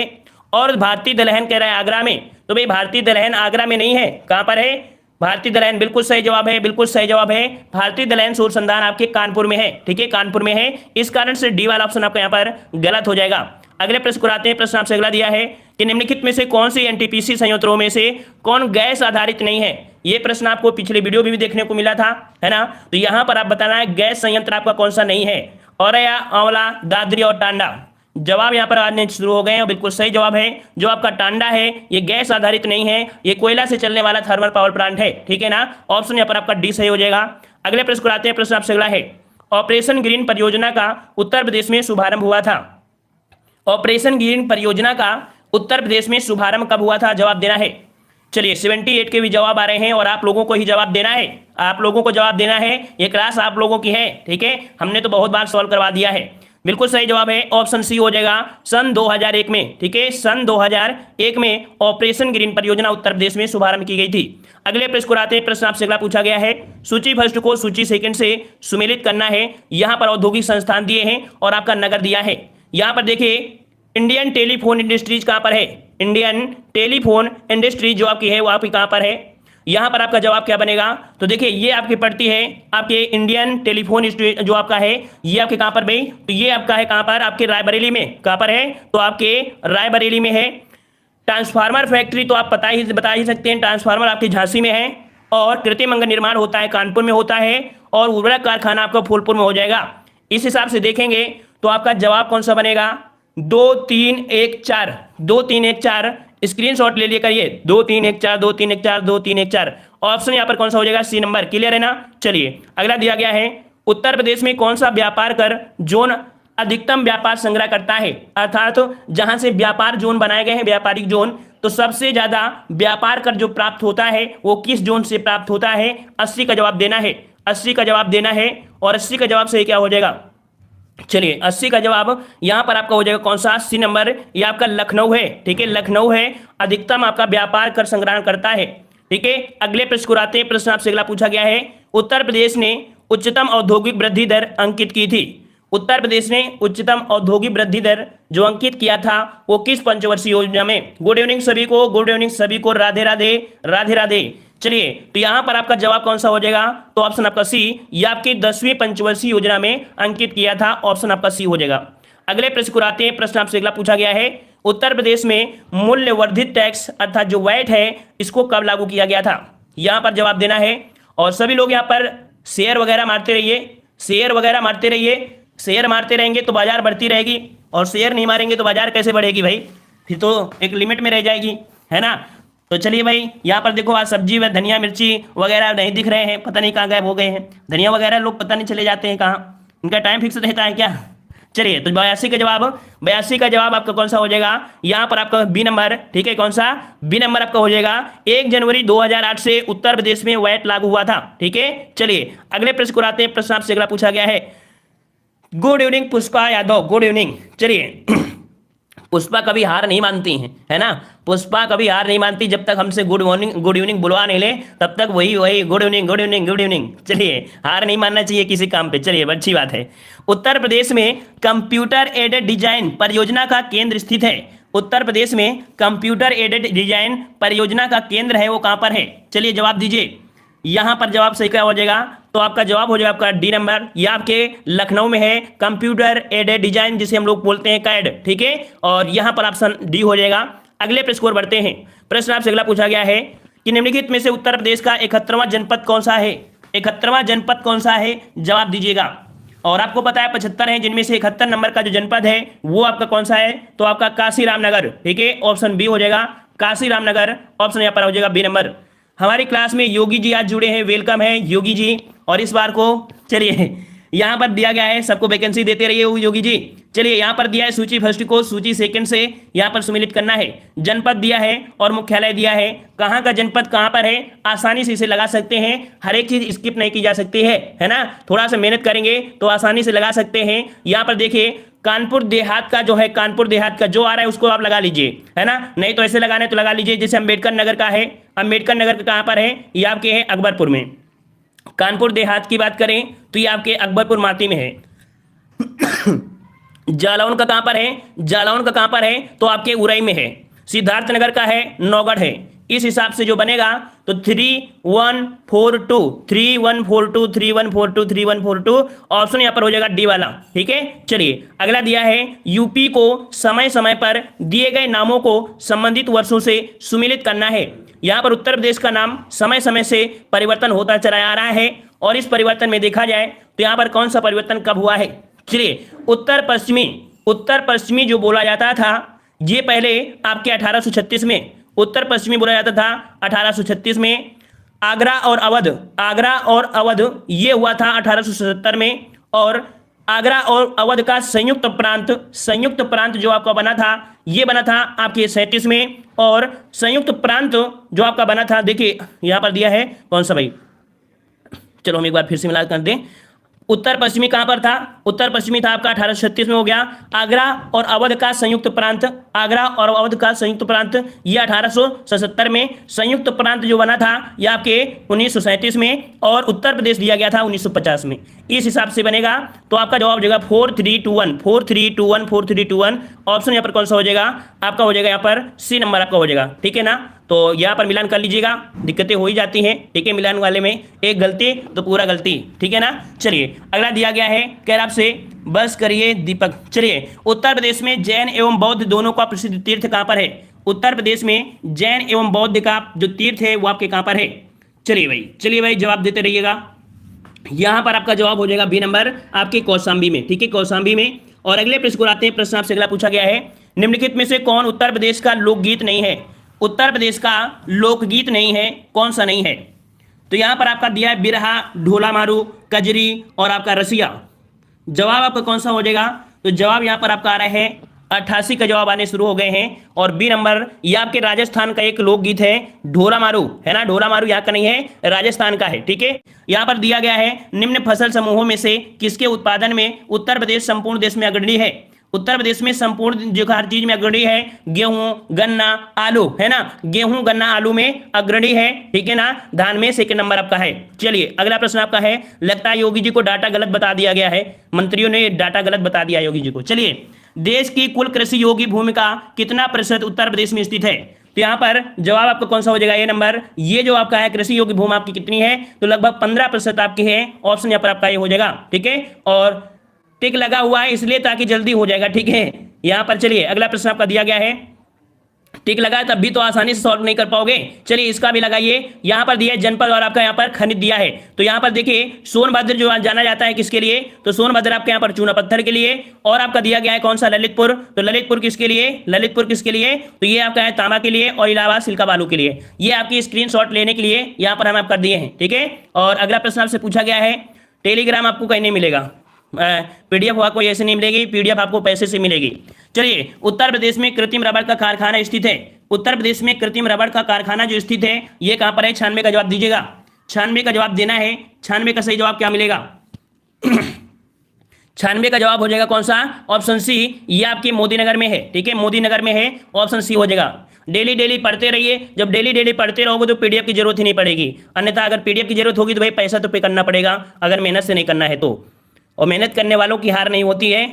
और भारतीय दलहन कह रहा है आगरा में। तो भाई भारतीय दलहन आगरा में नहीं है, कहाँ पर है? भारतीय दलहन बिल्कुल सही जवाब है, बिल्कुल सही जवाब है। भारतीय दलहन शोध संस्थान आपके कानपुर में है, ठीक है कानपुर में है। इस कारण से डी वाला ऑप्शन आपका यहाँ पर गलत हो जाएगा। अगले प्रश्न को आते हैं। प्रश्न आपसे अगला दिया है कि निम्नलिखित में से कौन सी एनटीपीसी संयंत्रों में से कौन गैस आधारित नहीं है? ये प्रश्न आपको पिछले वीडियो में भी देखने को मिला था, है ना। तो यहाँ पर आप बताना है गैस संयंत्र आपका कौन सा नहीं है। औरैया, आंवला, दादरी और टांडा। जवाब यहाँ पर आने शुरू हो गए हैं और बिल्कुल सही जवाब है। जो आपका टांडा है ये गैस आधारित नहीं है, ये कोयला से चलने वाला थर्मल पावर प्लांट है, ठीक है ना। ऑप्शन यहाँ पर आपका डी सही हो जाएगा। अगले प्रश्न को आते हैं। प्रश्न आपसे अगला है ऑपरेशन ग्रीन परियोजना का उत्तर प्रदेश में शुभारंभ हुआ था। ऑपरेशन ग्रीन परियोजना का उत्तर प्रदेश में शुभारंभ कब हुआ था? जवाब देना है। चलिए 78 के भी जवाब आ रहे हैं और आप लोगों को ही जवाब देना है, आप लोगों को जवाब देना है। ये क्लास आप लोगों की है, ठीक है। हमने तो बहुत बार सॉल्व करवा दिया है। बिल्कुल सही जवाब है ऑप्शन सी हो जाएगा सन 2001 में, ठीक है। सन 2001 में ऑपरेशन ग्रीन परियोजना उत्तर प्रदेश में शुभारंभ की गई थी। अगले प्रश्न को आते हैं। प्रश्न आपसे अगला पूछा गया है सूची फर्स्ट को सूची सेकंड से सुमेलित करना है। यहाँ पर औद्योगिक संस्थान दिए हैं और आपका नगर दिया है। यहाँ पर देखिए इंडियन टेलीफोन इंडस्ट्रीज कहाँ पर है? इंडियन टेलीफोन इंडस्ट्रीज जो आपकी है वो आपकी कहाँ पर है? यहाँ पर आपका जवाब क्या बनेगा? तो देखिए ये आपकी पड़ती है आपके इंडियन टेलीफोन जो आपका है ये आपके कहाँ पर भाई? तो ये आपका है कहाँ पर? आपके रायबरेली में। कहाँ पर है? तो आपके रायबरेली में है। ट्रांसफार्मर फैक्ट्री तो आप बता ही सकते हैं, ट्रांसफार्मर आपके झांसी में है। और कृत्रिम अंग निर्माण होता है कानपुर में होता है। और उर्वरक कारखाना आपका फूलपुर में हो जाएगा। इस हिसाब से देखेंगे तो आपका जवाब कौन सा बनेगा? 2 3 1 4 2 3 1 4 स्क्रीनशॉट ले लिए करिए। 2 3 1 4 2 3 1 4 2 3 1 4 ऑप्शन यहाँ पर कौन सा हो जाएगा? C number. क्लियर है ना। चलिए अगला दिया गया है उत्तर प्रदेश में कौन सा व्यापार कर जोन अधिकतम व्यापार संग्रह करता है? अर्थात जहां से व्यापार जोन बनाए गए हैं, व्यापारिक जोन, तो सबसे ज्यादा व्यापार कर जो प्राप्त होता है वो किस जोन से प्राप्त होता है? 80 का जवाब देना है, 80 का जवाब देना है। और 80 का जवाब सही क्या हो जाएगा? चलिए 80 का जवाब यहां पर आपका हो जाएगा कौन सा, सी नंबर, ये आपका लखनऊ है। ठीक है, लखनऊ है, अधिकतम आपका व्यापार कर संग्रहण करता है। ठीक है, अगले प्रश्न को आते हैं। प्रश्न आपसे अगला पूछा गया है, उत्तर प्रदेश ने उच्चतम औद्योगिक वृद्धि दर अंकित की थी। उत्तर प्रदेश ने उच्चतम औद्योगिक वृद्धि दर जो अंकित किया था वो किस पंचवर्षीय योजना में। गुड इवनिंग सभी को, गुड इवनिंग सभी को, राधे राधे, राधे राधे। चलिए, तो यहां पर आपका जवाब कौन सा हो जाएगा, तो ऑप्शन आपका सी, ये आपकी 10वीं पंचवर्षीय योजना में अंकित किया था, ऑप्शन आपका सी हो जाएगा। अगले प्रश्न को आते हैं। प्रश्न आपसे अगला पूछा गया है, उत्तर प्रदेश में मूल्य वर्धित टैक्स अर्थात जो वैट है इसको कब लागू किया गया था। यहां पर जवाब देना है और सभी लोग यहां पर शेयर वगैरह मारते रहिए, शेयर वगैरह मारते रहिए। शेयर मारते रहेंगे तो बाजार बढ़ती रहेगी और शेयर नहीं मारेंगे तो बाजार कैसे बढ़ेगी भाई, फिर तो एक लिमिट में रह जाएगी, है ना। तो चलिए भाई, यहाँ पर देखो आज सब्जी व धनिया मिर्ची वगैरह नहीं दिख रहे हैं, पता नहीं कहाँ गायब हो गए हैं। धनिया वगैरह लोग पता नहीं चले जाते हैं कहाँ, इनका टाइम फिक्स रहता है क्या। चलिए, तो 82 का जवाब, 82 का जवाब आपका कौन सा हो जाएगा, यहाँ पर आपका बी नंबर। ठीक है, कौन सा, बी नंबर आपका हो जाएगा। 1 जनवरी 2008 से उत्तर प्रदेश में वैट लागू हुआ था। ठीक है, चलिए अगले प्रश्न को आते हैं। प्रश्न आपसे अगला पूछा गया है, good evening Pushpa Yadav, good evening. चलिए पुष्पा कभी हार नहीं मानती हैं, है ना, पुष्पा कभी हार नहीं मानती, जब तक हमसे गुड मॉर्निंग गुड इवनिंग बुलवा नहीं ले तब तक वही वही good evening good evening good evening. चलिए, हार नहीं मानना चाहिए किसी काम पे। चलिए, अच्छी बात है। उत्तर प्रदेश में कंप्यूटर एडेड डिजाइन परियोजना का केंद्र स्थित है। उत्तर प्रदेश में कंप्यूटर एडेड डिजाइन परियोजना का केंद्र है वो कहां पर है। चलिए जवाब दीजिए, यहां पर जवाब सही क्या हो जाएगा, तो आपका जवाब हो जाएगा आपका डी नंबर, ये आपके लखनऊ में है, कंप्यूटर एडेड डिजाइन जिसे हम लोग बोलते हैं कैड। ठीक है, और यहां पर ऑप्शन डी हो जाएगा। अगले प्रश्न को बढ़ते हैं। प्रश्न आपसे अगला पूछा गया है कि निम्नलिखित में से उत्तर प्रदेश का 71वां जनपद कौन सा है। 71वां जनपद कौन सा है, जवाब दीजिएगा। और आपको पता है 75 है, जिनमें से 71 नंबर का जो जनपद है वो आपका कौन सा है, तो आपका काशी रामनगर। ठीक है, ऑप्शन बी हो जाएगा, काशी रामनगर, ऑप्शन यहाँ पर हो जाएगा बी नंबर। हमारी क्लास में योगी जी आज जुड़े हैं, वेलकम है योगी जी। और इस बार को चलिए यहाँ पर दिया गया है, सबको वैकेंसी देते रहिए योगी जी। चलिए, यहाँ पर दिया है सूची फर्स्ट को सूची सेकंड से यहाँ पर सम्मिलित करना है, जनपद दिया है और मुख्यालय दिया है, कहाँ का जनपद कहाँ पर है, आसानी से इसे लगा सकते हैं। हर एक चीज स्किप नहीं की जा सकती है ना, थोड़ा सा मेहनत करेंगे तो आसानी से लगा सकते हैं। यहाँ पर देखिए कानपुर देहात का जो है, कानपुर देहात का जो आ रहा है उसको आप लगा लीजिए, है ना, नहीं तो ऐसे लगाना है तो लगा लीजिए। जैसे अम्बेडकर नगर का है, अम्बेडकर नगर का कहाँ पर है, ये आपके है अकबरपुर में। कानपुर देहात की बात करें तो ये आपके अकबरपुर माती में है। जालौन का कहां पर है, जालौन का कहां पर है, तो आपके उरई में है। सिद्धार्थनगर का है, नौगढ़ है। इस हिसाब से जो बनेगा तो 3142 3142 3142 3142 ऑप्शन यहां पर हो जाएगा डी वाला। ठीक है, चलिए अगला दिया है, यूपी को समय समय पर दिए गए नामों को संबंधित वर्षों से सुमिलित करना है। यहां पर उत्तर प्रदेश का नाम समय समय से परिवर्तन होता चला आ रहा है और इस परिवर्तन में देखा जाए तो यहां पर कौन सा परिवर्तन कब हुआ है। चलिए, उत्तर पश्चिमी जो बोला जाता था ये पहले आपके 1836 में उत्तर पश्चिमी बोला जाता था 1836 में। आगरा और अवध ये हुआ था 1877 में। और आगरा और अवध का संयुक्त प्रांत जो आपका बना था ये बना था आपके 37 में। और संयुक्त प्रांत जो आपका बना था, देखिए यहां पर दिया है कौन सा भाई, चलो हम एक बार फिर से मिला कर दें। उत्तर पश्चिमी कहां पर था, उत्तर पश्चिमी था आपका 1836 में हो गया। आगरा और अवध का संयुक्त प्रांत, आगरा और अवध का संयुक्त प्रांत ये 1877 में। संयुक्त प्रांत जो बना था ये आपके 1937 में और उत्तर प्रदेश दिया गया था 1950 में। इस हिसाब से बनेगा तो आपका जवाब हो जाएगा 4321 ऑप्शन यहाँ पर कौन सा हो जाएगा, आपका हो जाएगा यहाँ पर सी नंबर आपका हो जाएगा। ठीक है ना, तो यहाँ पर मिलान कर लीजिएगा, दिक्कतें हो ही जाती हैं। ठीक है, मिलान वाले में एक गलती तो पूरा गलती। ठीक है ना, चलिए अगला दिया गया है, कह रहा आपसे बस करिए दीपक। चलिए, उत्तर प्रदेश में जैन एवं बौद्ध दोनों का प्रसिद्ध तीर्थ कहाँ पर है। उत्तर प्रदेश में जैन एवं बौद्ध का जो तीर्थ है वो आपके कहाँ पर है। चलिए भाई जवाब देते रहिएगा। यहाँ पर आपका जवाब हो जाएगा बी नंबर, आपके कौशाम्बी में। ठीक है, कौशाम्बी में। और अगले प्रश्न को आते हैं। प्रश्न आपसे अगला पूछा गया है, निम्नलिखित में से कौन उत्तर प्रदेश का लोकगीत नहीं है। उत्तर प्रदेश का लोकगीत नहीं है, कौन सा नहीं है। तो यहां पर आपका दिया है बिरहा, ढोला मारू, कजरी और आपका रसिया। जवाब आपका कौन सा हो जाएगा, तो जवाब यहां पर आपका आ रहा है 88 का जवाब आने शुरू हो गए हैं। और बी नंबर, ये आपके राजस्थान का एक लोकगीत है, ढोला मारू, है ना, ढोला मारू यहाँ का नहीं है, राजस्थान का है, ठीक है। यहाँ पर दिया गया है निम्न फसल समूहों में से किसके उत्पादन में उत्तर प्रदेश संपूर्ण देश में अग्रणी है। उत्तर प्रदेश में संपूर्ण जो हर चीज में अग्रणी है, गेहूं गन्ना आलू, है ना, गेहूं गन्ना आलू में अग्रणी है, ठीक है ना, धान में सेकंड नंबर आपका है। चलिए अगला प्रश्न आपका है, लगता है योगी जी को डाटा गलत बता दिया गया है, मंत्रियों ने डाटा गलत बता दिया योगी जी को। चलिए, देश की कुल कृषि योग्य भूमि का कितना प्रतिशत उत्तर प्रदेश में स्थित है। तो यहाँ पर जवाब आपका कौन सा हो जाएगा, ये नंबर, ये जो आपका है कृषि योग्य भूमि आपकी कितनी है, तो लगभग 15% आपकी है, ऑप्शन यहाँ पर आपका ये हो जाएगा, ठीक है। और टिक लगा हुआ है इसलिए ताकि जल्दी हो जाएगा, ठीक है। यहाँ पर चलिए अगला प्रश्न आपका दिया गया है, टिक लगा है तब भी तो आसानी से सॉल्व नहीं कर पाओगे। चलिए इसका भी लगाइए, यहाँ पर दिया है जनपद और आपका यहाँ पर खनिज दिया है। तो यहाँ पर देखिए सोनभद्र जो जाना जाता है किसके लिए, तो सोनभद्र आपके यहाँ पर चूना पत्थर के लिए। और आपका दिया गया है कौन सा, ललितपुर, तो ललितपुर किसके लिए, ललितपुर किसके लिए, तो ये आपका है तांबा के लिए और इलाहाबाद सिल्का बालू के लिए। ये आपकी स्क्रीनशॉट लेने के लिए यहाँ पर हम आप कर दिए हैं, ठीक है। और अगला प्रश्न आपसे पूछा गया है, टेलीग्राम आपको कहीं नहीं मिलेगा, पीडीएफ आपको ऐसे नहीं मिलेगी, पीडीएफ आपको पैसे से मिलेगी। चलिए, उत्तर प्रदेश में कृत्रिम रबड़ का कारखाना स्थित है। उत्तर प्रदेश में कृत्रिम रबड़ का कारखाना जो स्थित है ये कहां पर है, 96 का जवाब दीजिएगा। 96 का जवाब देना है, 96 का सही जवाब क्या मिलेगा 96 का जवाब हो जाएगा कौन सा, ऑप्शन सी, ये आपके मोदी नगर में है, ठीक है, मोदी नगर में है, ऑप्शन सी हो जाएगा। डेली डेली पढ़ते रहिए, जब डेली डेली पढ़ते रहोगे तो पीडीएफ की जरूरत ही नहीं पड़ेगी, अन्यथा अगर पीडीएफ की जरूरत होगी तो भाई पैसा तो पे करना पड़ेगा अगर मेहनत से नहीं करना है तो, और मेहनत करने वालों की हार नहीं होती है।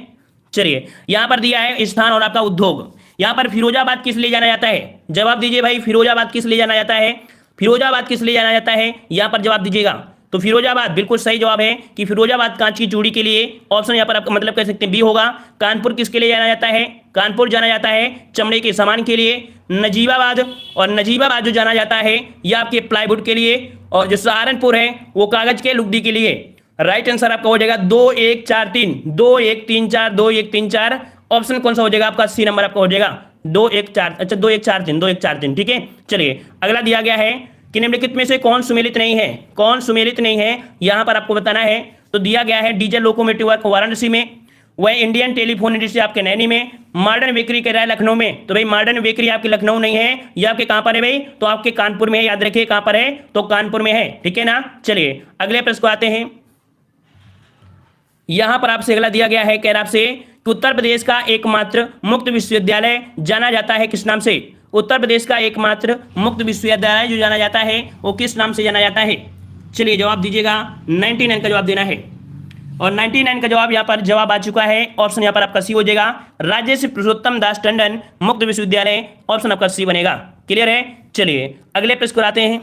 चलिए यहाँ पर दिया है स्थान और आपका उद्योग, यहाँ पर फिरोजाबाद किस लिए जाना जाता है, जवाब दीजिए भाई, फिरोजाबाद किस लिए जाना जाता है, फिरोजाबाद किस लिए जाना जाता है, यहाँ पर जवाब दीजिएगा। तो फिरोजाबाद बिल्कुल सही जवाब है कि फिरोजाबाद कांच की चूड़ी के लिए, ऑप्शन यहाँ पर आप मतलब कह सकते हैं बी होगा। कानपुर किसके लिए जाना जाता है, कानपुर जाना जाता है चमड़े के सामान के लिए। नजीबाबाद, और नजीबाबाद जो जाना जाता है यह आपके प्लाईवुड के लिए, और जो सहारनपुर है वो कागज के लुगदी के लिए। राइट आंसर आपका हो जाएगा 2 1 4 3, 2 1 3 4, 2 1 3 4, ऑप्शन कौन सा हो जाएगा आपका, सी नंबर आपका हो जाएगा 2 1 4, अच्छा 2 1 4 3, 2 1 4 3, ठीक है। चलिए अगला दिया गया है कि निम्नलिखित में से कौन सुमेलित नहीं है, कौन सुमेलित नहीं है, यहां पर आपको बताना है। तो दिया गया है डीजल लोकोमोटिव वर्क वाराणसी में, वह इंडियन टेलीफोन इंडस्ट्री आपके नैनी में, मॉडर्न बेकरी कह रहा है लखनऊ में। तो भाई मॉडर्न बेकरी आपके लखनऊ नहीं है, ये आपके कहां पर है भाई, तो आपके कानपुर में है, याद रखिए कहां पर है, तो कानपुर में है, ठीक है ना। चलिए अगले प्रश्न को आते हैं, यहां पर आपसे अगला दिया गया है, कह रहा आपसे कि उत्तर प्रदेश का एकमात्र मुक्त विश्वविद्यालय जाना जाता है किस नाम से। उत्तर प्रदेश का एकमात्र मुक्त विश्वविद्यालय जो जाना जाता है वो किस नाम से जाना जाता है। चलिए जवाब दीजिएगा, 99 का जवाब देना है, और 99 का जवाब यहाँ पर जवाब आ चुका है, ऑप्शन यहाँ पर आपका सी हो जाएगा, राजर्षि पुरुषोत्तम दास टंडन मुक्त विश्वविद्यालय, ऑप्शन आपका सी बनेगा। क्लियर है। चलिए अगले प्रश्न को आते हैं,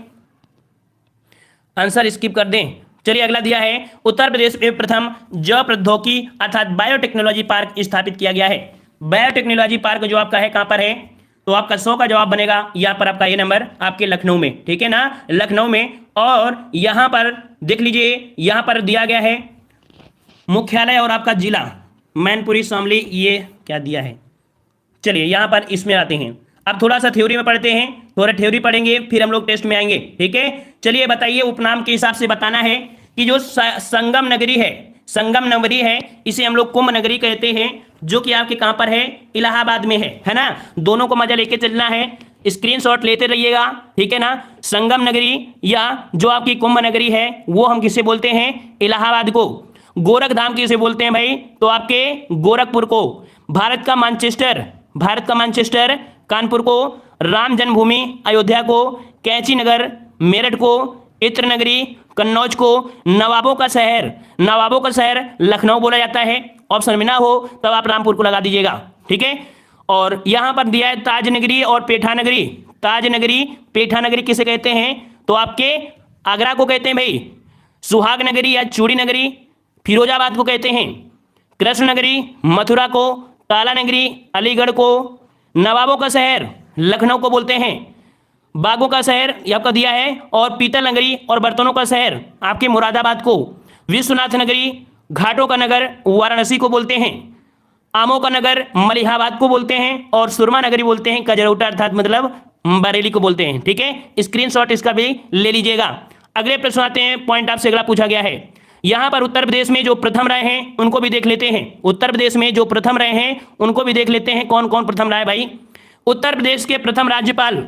आंसर स्किप कर दें। चलिए अगला दिया है, उत्तर प्रदेश में प्रथम जैव प्रौद्योगिकी अर्थात बायोटेक्नोलॉजी पार्क स्थापित किया गया है। बायोटेक्नोलॉजी पार्क जो आपका है कहां पर है, तो आपका 100 का जवाब बनेगा यहाँ पर आपका ये नंबर आपके लखनऊ में, ठीक है ना, लखनऊ में। और यहां पर देख लीजिए, यहां पर दिया गया है मुख्यालय और आपका जिला मैनपुरी शामली, ये क्या दिया है। चलिए यहां पर इसमें आते हैं, अब थोड़ा सा थ्योरी में पढ़ते हैं, थोड़ा थ्योरी पढ़ेंगे फिर हम लोग टेस्ट में आएंगे, ठीक है। चलिए बताइए, उपनाम के हिसाब से बताना है कि जो संगम नगरी है, संगम नगरी है, इसे हम लोग कुंभ नगरी कहते हैं, जो कि आपके कहां पर है, इलाहाबाद में है ना। दोनों को मजा लेके चलना है, स्क्रीनशॉट लेते रहिएगा, ठीक है ना। संगम नगरी या जो आपकी कुंभ नगरी है वो हम किसे बोलते हैं, इलाहाबाद को। गोरखधाम किसे बोलते हैं भाई, तो आपके गोरखपुर को। भारत का मैनचेस्टर, भारत का मैनचेस्टर कानपुर को, राम जन्मभूमि अयोध्या को, कैंची नगर मेरठ को, इत्र नगरी कन्नौज को, नवाबों का शहर, नवाबों का शहर लखनऊ बोला जाता है। ऑप्शन में ना हो तब आप रामपुर को लगा दीजिएगा, ठीक है। और यहां पर दिया है ताज नगरी और पेठा नगरी। ताज नगरी पेठा नगरी किसे कहते हैं, तो आपके आगरा को कहते हैं भाई, सुहाग नगरी या चूड़ी नगरी फिरोजाबाद को कहते हैं, कृष्ण नगरी मथुरा को, ताला नगरी अलीगढ़ को, नवाबों का शहर लखनऊ को बोलते हैं, बागों का शहर आपका दिया है, और पीतल नगरी और बर्तनों का शहर आपके मुरादाबाद को, विश्वनाथ नगरी घाटों का नगर वाराणसी को बोलते हैं, आमों का नगर मलिहाबाद को बोलते हैं, और सुरमा नगरी बोलते हैं कजरौटा अर्थात मतलब बरेली को बोलते हैं, ठीक है। स्क्रीनशॉट इसका भी ले लीजिएगा। अगले प्रश्न आते हैं, पॉइंट आपसे अगला पूछा गया है, यहां पर उत्तर प्रदेश में जो प्रथम रहे हैं उनको भी देख लेते हैं। उत्तर प्रदेश में जो प्रथम रहे हैं उनको भी देख लेते हैं, कौन कौन प्रथम रहा है भाई। उत्तर प्रदेश के प्रथम राज्यपाल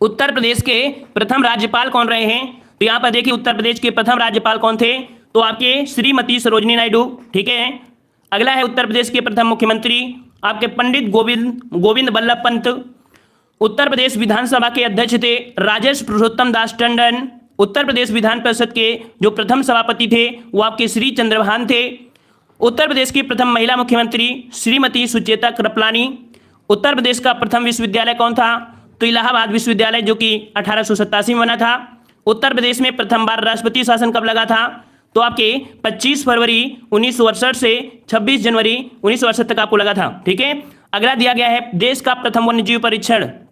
उत्तर प्रदेश के प्रथम राज्यपाल कौन रहे हैं, तो यहां पर देखिए उत्तर प्रदेश के प्रथम राज्यपाल कौन थे, तो आपके श्रीमती सरोजिनी नायडू, ठीक है। अगला है उत्तर प्रदेश के प्रथम मुख्यमंत्री आपके पंडित गोविंद वल्लभ पंत। उत्तर प्रदेश विधानसभा के अध्यक्ष थे राजेश पुरुषोत्तम दास टंडन। उत्तर प्रदेश विधान परिषद के जो प्रथम सभापति थे वो आपके श्री चंद्रभान थे। उत्तर प्रदेश की प्रथम महिला मुख्यमंत्री श्रीमती सुचेता कृपलानी। उत्तर प्रदेश का प्रथम विश्वविद्यालय कौन था, तो इलाहाबाद विश्वविद्यालय, जो कि 1887 में बना था। उत्तर प्रदेश में प्रथम बार राष्ट्रपति शासन कब लगा था, तो आपके 25 फरवरी 1968 से 26 जनवरी 1968 तक आपको लगा था, ठीक है। अगला दिया गया है देश का प्रथम वन्यजीव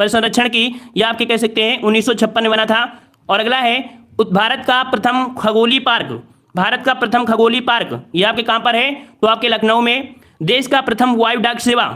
संरक्षण की, यह आपके कह सकते हैं 1956 में बना था। और अगला है भारत का प्रथम खगोलीय पार्क, भारत का प्रथम खगोलीय पार्क यह आपके कहां पर है, तो आपके लखनऊ में। देश का प्रथम वायु डाक सेवा,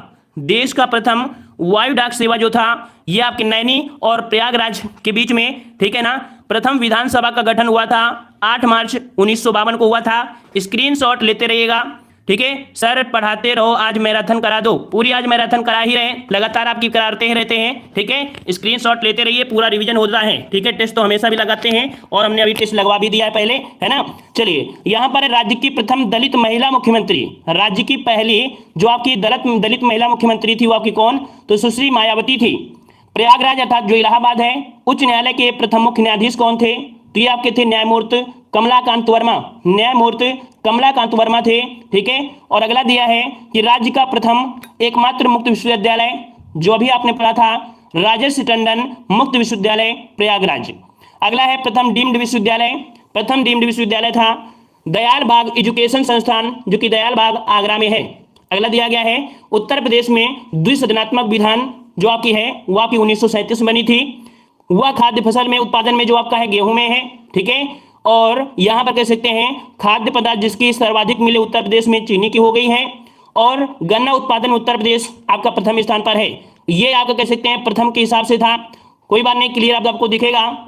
देश का प्रथम वायु डाक सेवा जो था यह आपके नैनी और प्रयागराज के बीच में, ठीक है ना। प्रथम विधानसभा का गठन हुआ था 8 मार्च 1952 को हुआ था। स्क्रीनशॉट लेते रहिएगा, ठीक है। सर पढ़ाते रहो, आज मैराथन करा दो, पूरी आज मैराथन करा ही रहे, लगातार आपकी कराते ही रहते हैं, ठीक है। स्क्रीनशॉट लेते रहिए, पूरा रिवीजन हो रहा है, ठीक है। टेस्ट तो हमेशा भी लगाते हैं और हमने अभी टेस्ट लगवा भी दिया है पहले, है ना। चलिए यहाँ पर राज्य की प्रथम दलित महिला मुख्यमंत्री, राज्य की पहली जो आपकी दलित महिला मुख्यमंत्री थी वो आपकी कौन, तो सुश्री मायावती थी। प्रयागराज अर्थात जो इलाहाबाद है, उच्च न्यायालय के प्रथम मुख्य न्यायाधीश कौन थे, तो ये आपके थे न्यायमूर्ति कमलाकांत वर्मा, न्यायमूर्ति कमलाकांत वर्मा थे, ठीक है। और अगला दिया है कि राज्य का प्रथम एकमात्र मुक्त विश्वविद्यालय, जो अभी आपने पढ़ा था राजेश टंडन मुक्त विश्वविद्यालय प्रयागराज। अगला है प्रथम डीम्ड विश्वविद्यालय, प्रथम डीम्ड विश्वविद्यालय था दयाल बाग एजुकेशन संस्थान, जो कि दयाल बाग आगरा में है। अगला दिया गया है उत्तर प्रदेश में द्विसदनात्मक विधान जो आपकी है वो आपकी 1937 में बनी थी। वह खाद्य फसल में उत्पादन में जो आपका है गेहूं में है, ठीक है। और यहां पर कह सकते हैं खाद्य पदार्थ जिसकी सर्वाधिक मिले उत्तर प्रदेश में चीनी की हो गई है। और गन्ना उत्पादन उत्तर प्रदेश आपका प्रथम स्थान पर है। ये आपका कह सकते हैं प्रथम के हिसाब से था, कोई बात नहीं, क्लियर आपको दिखेगा।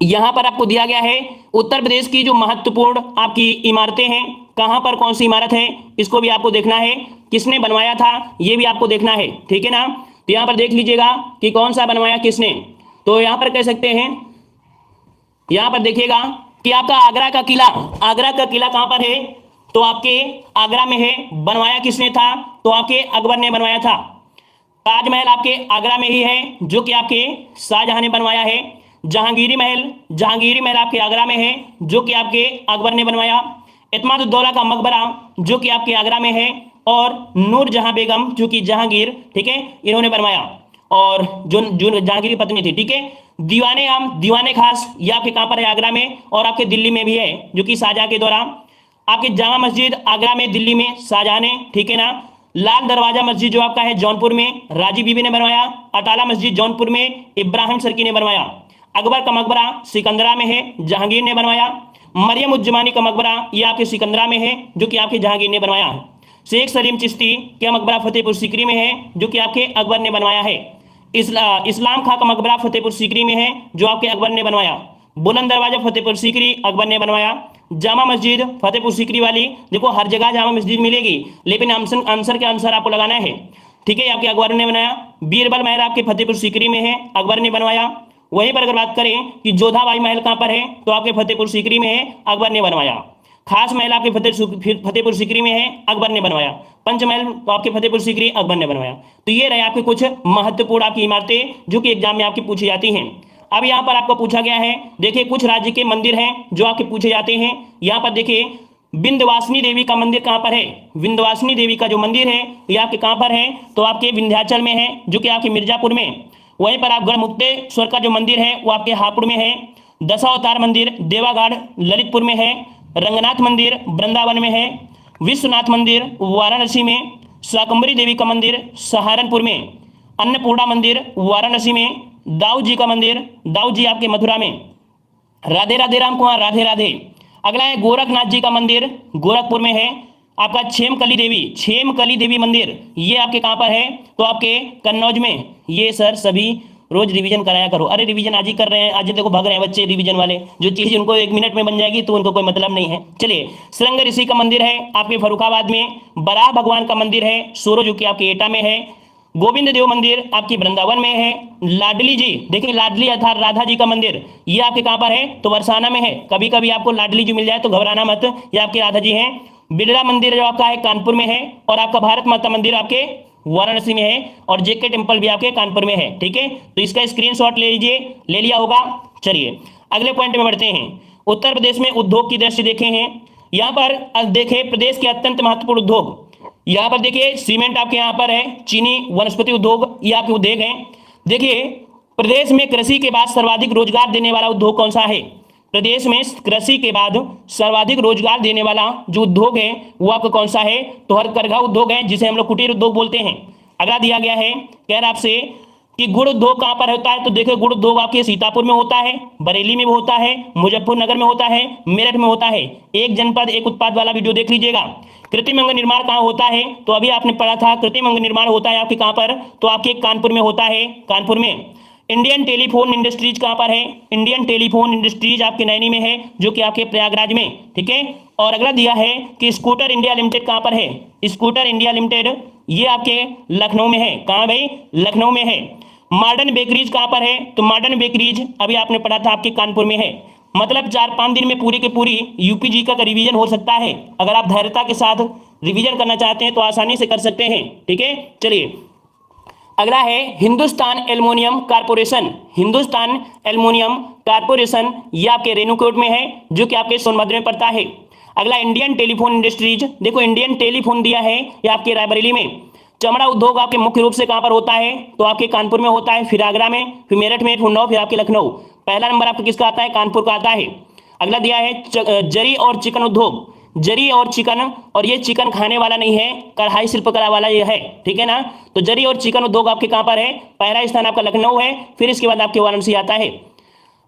यहां पर आपको दिया गया है उत्तर प्रदेश की जो महत्वपूर्ण आपकी इमारतें हैं, कहां पर कौन सी इमारत है इसको भी आपको देखना है, किसने बनवाया था ये भी आपको देखना है, ठीक है ना। तो यहां पर देख लीजिएगा कि कौन सा बनवाया किसने। तो यहां पर कह सकते हैं, यहां पर देखिएगा कि आपका आगरा का किला, आगरा का किला कहां पर है, तो आपके आगरा में है। बनवाया किसने था, तो आपके अकबर ने बनवाया था। ताजमहल आपके आगरा में ही है, जो कि आपके शाहजहां ने बनवाया है। जहांगीरी महल आपके आगरा में है, जो कि आपके अकबर ने बनवाया। इत्मादुद्दौला का मकबरा जो कि आपके आगरा में है। और नूरजहां बेगम जो कि जहांगीर, ठीक है, इन्होंने बनवाया। और जो जहांगीर की पत्नी थी, ठीक है। दीवाने आम, दीवाने खास ये आपके कहां पर है, आगरा में। और आपके दिल्ली में भी है, जो कि शाहजहां के दौरान। आपके जामा मस्जिद आगरा में, दिल्ली में शाहजहां ने, ठीक है ना। लाल दरवाजा मस्जिद जो आपका है जौनपुर में, राजी बीबी ने बनवाया। अटाला मस्जिद जौनपुर में इब्राहिम सर्की ने बनवाया। अकबर का मकबरा सिकंदरा में है, जहांगीर ने बनवाया। मरियम उज्जमानी का मकबरा ये आपके सिकंदरा में है, जो कि आपके जहांगीर ने बनवाया है। शेख सलीम चिश्ती का मकबरा फतेहपुर सीकरी में है, जो कि आपके अकबर ने बनवाया है। इस्लाम खां का मकबरा फतेहपुर सीकरी में है, जो आपके अकबर ने बनवाया। बुलंद दरवाजा फतेहपुर सीकरी अकबर ने बनवाया। जामा मस्जिद फतेहपुर सीकरी वाली, देखो हर जगह जामा मस्जिद मिलेगी, लेकिन आंसर के अनुसार आपको लगाना है, ठीक है। आपके अकबर ने बनाया। बीरबल महल आपके फतेहपुर सीकरी में है, अकबर ने बनवाया। वहीं पर अगर बात करें कि जोधाबाई महल कहां पर है, तो आपके फतेहपुर सीकरी में है, अकबर ने बनवाया। खास महल आपके फतेहपुर सीकरी में है, अकबर ने बनवाया। पंचमहल आपके फतेहपुर सीकरी अकबर ने बनवाया। तो ये रहे आपके कुछ महत्वपूर्ण आपकी इमारतें जो कि एग्जाम में आपकी पूछी जाती हैं। अब यहाँ पर आपको पूछा गया है, देखिए कुछ राज्य के मंदिर हैं जो आपके पूछे जाते हैं। यहाँ पर देखिए विंध्यवासिनी देवी का मंदिर कहाँ पर है, विंध्यवासिनी देवी का जो मंदिर है ये आपके कहाँ पर है, तो आपके विंध्याचल में है, जो कि आपके मिर्जापुर में। वहीं पर आप गढ़मुक्तेश्वर का जो मंदिर है वो आपके हापुड़ में है। दशावतार मंदिर देवागढ़ ललितपुर में है। रंगनाथ मंदिर वृंदावन में है। विश्वनाथ मंदिर वाराणसी में। शाकंभरी देवी का मंदिर सहारनपुर में। अन्नपूर्णा मंदिर वाराणसी में। दाऊ जी का मंदिर, दाऊ जी आपके मथुरा में। राधे राधे राम कुमार राधे राधे। अगला है गोरखनाथ जी का मंदिर गोरखपुर में है। आपका छेमकली देवी मंदिर ये आपके कहाँ पर है, तो आपके कन्नौज में। ये सर सभी रोज रिवीजन कराया करो। अरे रिवीजन आज ही कर रहे हैं, आज ही देखो भाग रहे हैं बच्चे रिवीजन वाले, जो चीज उनको 1 मिनट में बन जाएगी तो उनको कोई मतलब नहीं है। चलिए, श्रृंग ऋषि का मंदिर है आपके फर्रुखाबाद में, बराह भगवान का मंदिर है सूरो जो कि आपके एटा में है, गोविंद देव मंदिर आपकी वृंदावन में है, लाडली जी, देखिए लाडली अर्थात राधा जी का मंदिर ये आपके कहां पर है, तो बरसाना में है। कभी कभी आपको लाडली जी मिल जाए तो घबराना मत, ये आपके राधा जी हैं। बिरला मंदिर जो आपका है कानपुर में है, और आपका भारत माता मंदिर आपके वाराणसी में है, और जेके टेम्पल भी आपके कानपुर में है। ठीक है, तो इसका स्क्रीनशॉट ले लीजिए, ले लिया होगा। चलिए अगले पॉइंट में बढ़ते हैं। उत्तर प्रदेश में उद्योग की दृष्टि देखे हैं, यहाँ पर देखें प्रदेश के अत्यंत महत्वपूर्ण उद्योग, यहाँ पर देखिए सीमेंट आपके यहाँ पर है, चीनी वनस्पति उद्योग ये आपके उद्योग हैं। देखिए प्रदेश में कृषि के बाद सर्वाधिक रोजगार देने वाला उद्योग कौन सा है, प्रदेश में कृषि के बाद सर्वाधिक रोजगार देने वाला जो उद्योग है वो आपका कौन सा है, तो हथकरघा उद्योग है, जिसे हम लोग कुटीर उद्योग बोलते हैं। अगला दिया गया है, कह रहा आपसे कि गुड़ उद्योग कहां पर होता है, तो देखो गुड़ उद्योग आपके सीतापुर में होता है, बरेली में होता है, मुजफ्फरनगर में होता है, मेरठ में होता है। एक जनपद एक उत्पाद वाला वीडियो देख लीजिएगा। कृत्रिम अंग निर्माण कहाँ होता है, तो अभी आपने पढ़ा था कृत्रिम अंग निर्माण होता है आपके कहां पर, तो आपके कानपुर में होता है, कानपुर में। इंडियन टेलीफोन इंडस्ट्रीज कहां पर है, इंडियन टेलीफोन इंडस्ट्रीज आपके नैनी में है, जो कि आपके प्रयागराज में। ठीक है, और अगला दिया है कि स्कूटर इंडिया लिमिटेड कहां पर है, स्कूटर इंडिया लिमिटेड ये आपके लखनऊ में है। कहां भाई, लखनऊ में है। मॉडर्न बेकरीज कहां पर है, तो मॉडर्न बेकरीज अभी आपने पढ़ा था आपके कानपुर में है। मतलब 4-5 दिन में पूरी की पूरी यूपी जी का रिवीजन हो सकता है। अगर आप धैर्यता के साथ रिवीजन करना चाहते हैं तो आसानी से कर सकते हैं। ठीक है, चलिए अगला है Hindustan aluminium corporation, Hindustan aluminium corporation ये आपके रेणुकूट में है, जो कि आपके सोनभद्र में पड़ता है। अगला इंडियन टेलीफोन इंडस्ट्रीज, देखो इंडियन टेलीफोन दिया है ये आपके रायबरेली में। चमड़ा उद्योग आपके मुख्य रूप से कहां पर होता है, तो आपके कानपुर में होता है, फिर आगरा में, फिर मेरठ में, फिर उन्नाव, फिर आपके लखनऊ। पहला नंबर आपका किसका आता है, कानपुर का आता है। अगला दिया है जरी और चिकन उद्योग, जरी और चिकन, और ये चिकन खाने वाला नहीं है, कढ़ाई शिल्पकला वाला ये है। ठीक है ना, तो जरी और चिकन उद्योग आपके कहां पर है, पहला स्थान आपका लखनऊ है, फिर इसके बाद आपके वाराणसी आता है।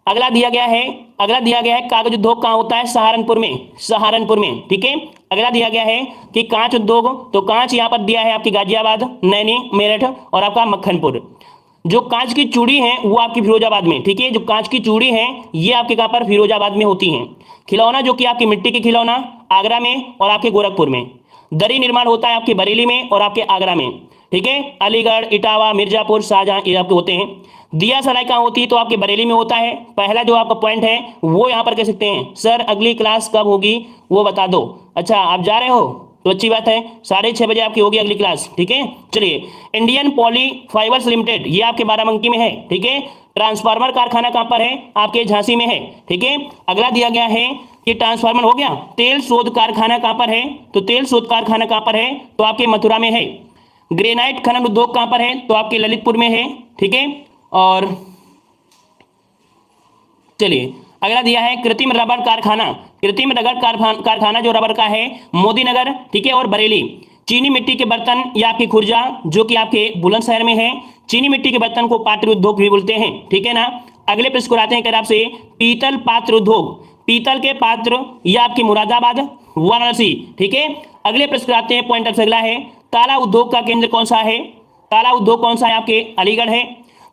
अगला दिया गया है कागज उद्योग कहां होता है, सहारनपुर में, सहारनपुर में। ठीक है, अगला दिया गया है कि कांच उद्योग, तो कांच यहां पर दिया है आपकी गाजियाबाद, नैनी, मेरठ और आपका मक्खनपुर। जो कांच की चूड़ी है वो आपकी फिरोजाबाद में। ठीक है, जो कांच की चूड़ी है ये आपके कहां पर, फिरोजाबाद में होती हैं। खिलौना जो कि आपकी मिट्टी के खिलौना आगरा में और आपके गोरखपुर में। दरी निर्माण होता है आपके बरेली में और आपके आगरा में। ठीक है, अलीगढ़, इटावा, मिर्जापुर, शाहजहां ये आपके होते हैं। दिया सलाई कहाँ होती है, तो आपके बरेली में होता है। पहला जो आपका पॉइंट है वो यहाँ पर कह सकते हैं, सर अगली क्लास कब होगी वो बता दो। अच्छा आप जा रहे हो तो अच्छी बात है, 6:30 बजे आपकी होगी अगली क्लास। ठीक है, चलिए इंडियन पॉली फाइबर्स लिमिटेड ये आपके बाराबंकी में है। ठीक है, ट्रांसफार्मर कारखाना कहाँ पर है, आपके झांसी में है। ठीक है, अगला दिया गया है कि ट्रांसफार्मर हो गया। तेल शोध कारखाना कहाँ पर है, तो तेल शोध कारखाना कहाँ पर है, तो आपके मथुरा में है। ग्रेनाइट खनन उद्योग कहाँ पर है, तो आपके ललितपुर में है। ठीक है, और चलिए अगला दिया है कृत्रिम रबर कारखाना, कृत्रिम रबर कारखाना जो रबर का है मोदीनगर। ठीक है, और बरेली। चीनी मिट्टी के बर्तन या आपकी खुर्जा जो कि आपके बुलंदशहर में है। चीनी मिट्टी के बर्तन को पात्र उद्योग भी बोलते हैं। ठीक है ना, अगले प्रश्न को आते हैं कह आपसे पीतल पात्र उद्योग, पीतल के पात्र या आपकी मुरादाबाद, वाराणसी। ठीक है, अगले प्रश्न आते हैं, पॉइंट ऑफ अगला है ताला उद्योग का केंद्र कौन सा है, ताला उद्योग कौन सा है, आपके अलीगढ़ है।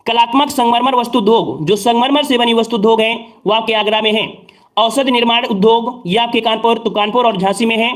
कलात्मक संगमरमर वस्तु उद्योग जो संगमरमर से बनी वस्तु उद्योग है वो आपके आगरा में है। औषध निर्माण उद्योग ये आपके कानपुर, तो कानपुर और झांसी में है।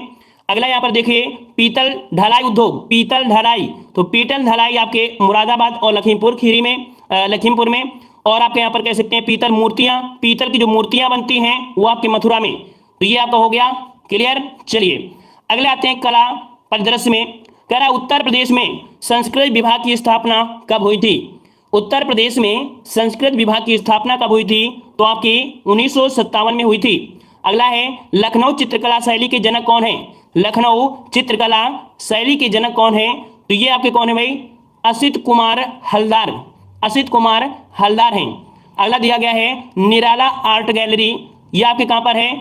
अगला यहाँ पर देखिए पीतल ढलाई उद्योग, पीतल ढलाई, तो पीतल ढलाई आपके मुरादाबाद और लखीमपुर खीरी में, लखीमपुर में। और आपके यहाँ पर कह सकते हैं पीतल मूर्तियां, पीतल की जो मूर्तियां बनती हैं वो आपके मथुरा में। तो ये आपका हो गया क्लियर। चलिए अगले आते हैं कला परिदृश्य में। कह रहा उत्तर प्रदेश में संस्कृत विभाग की स्थापना कब हुई थी, उत्तर प्रदेश में संस्कृत विभाग की स्थापना कब हुई थी, तो आपकी 1957 में हुई थी। अगला है लखनऊ चित्रकला शैली के जनक कौन है, लखनऊ चित्रकला शैली के जनक कौन है, तो ये आपके कौन है भाई, असित कुमार हलदार, असित कुमार हलदार हैं। अगला दिया गया है निराला आर्ट गैलरी, ये आपके कहां पर है,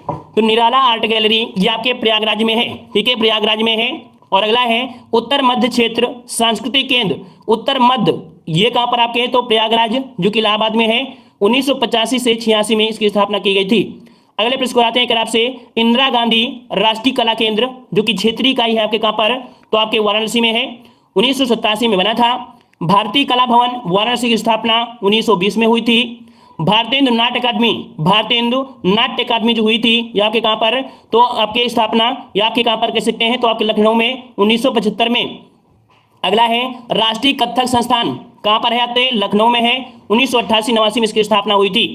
तो निराला आर्ट गैलरी ये आपके प्रयागराज में है। ठीक है, प्रयागराज में है। और अगला है उत्तर मध्य क्षेत्र सांस्कृतिक केंद्र, उत्तर मध्य ये कहां पर आपके है, तो प्रयागराज जो कि इलाहाबाद में है। 1985 से 86 में इसकी स्थापना की गई थी। अगले प्रश्न को आते हैं आपसे इंदिरा गांधी राष्ट्रीय कला केंद्र जो कि क्षेत्रीय इकाई है आपके कहां पर, तो आपके वाराणसी में है। 1987 में बना था। भारतीय कला भवन वाराणसी की स्थापना 1920 में हुई थी। भारतीय हिंदू नाट्य अकादमी जो हुई थी ये आपके कहां पर, तो आपके स्थापना या आपके कहां पर कह सकते हैं, तो आपके लखनऊ में 1975 में। अगला है राष्ट्रीय कथक संस्थान, कहां पर है आते, लखनऊ में है, 1988-89 में इसकी स्थापना हुई थी।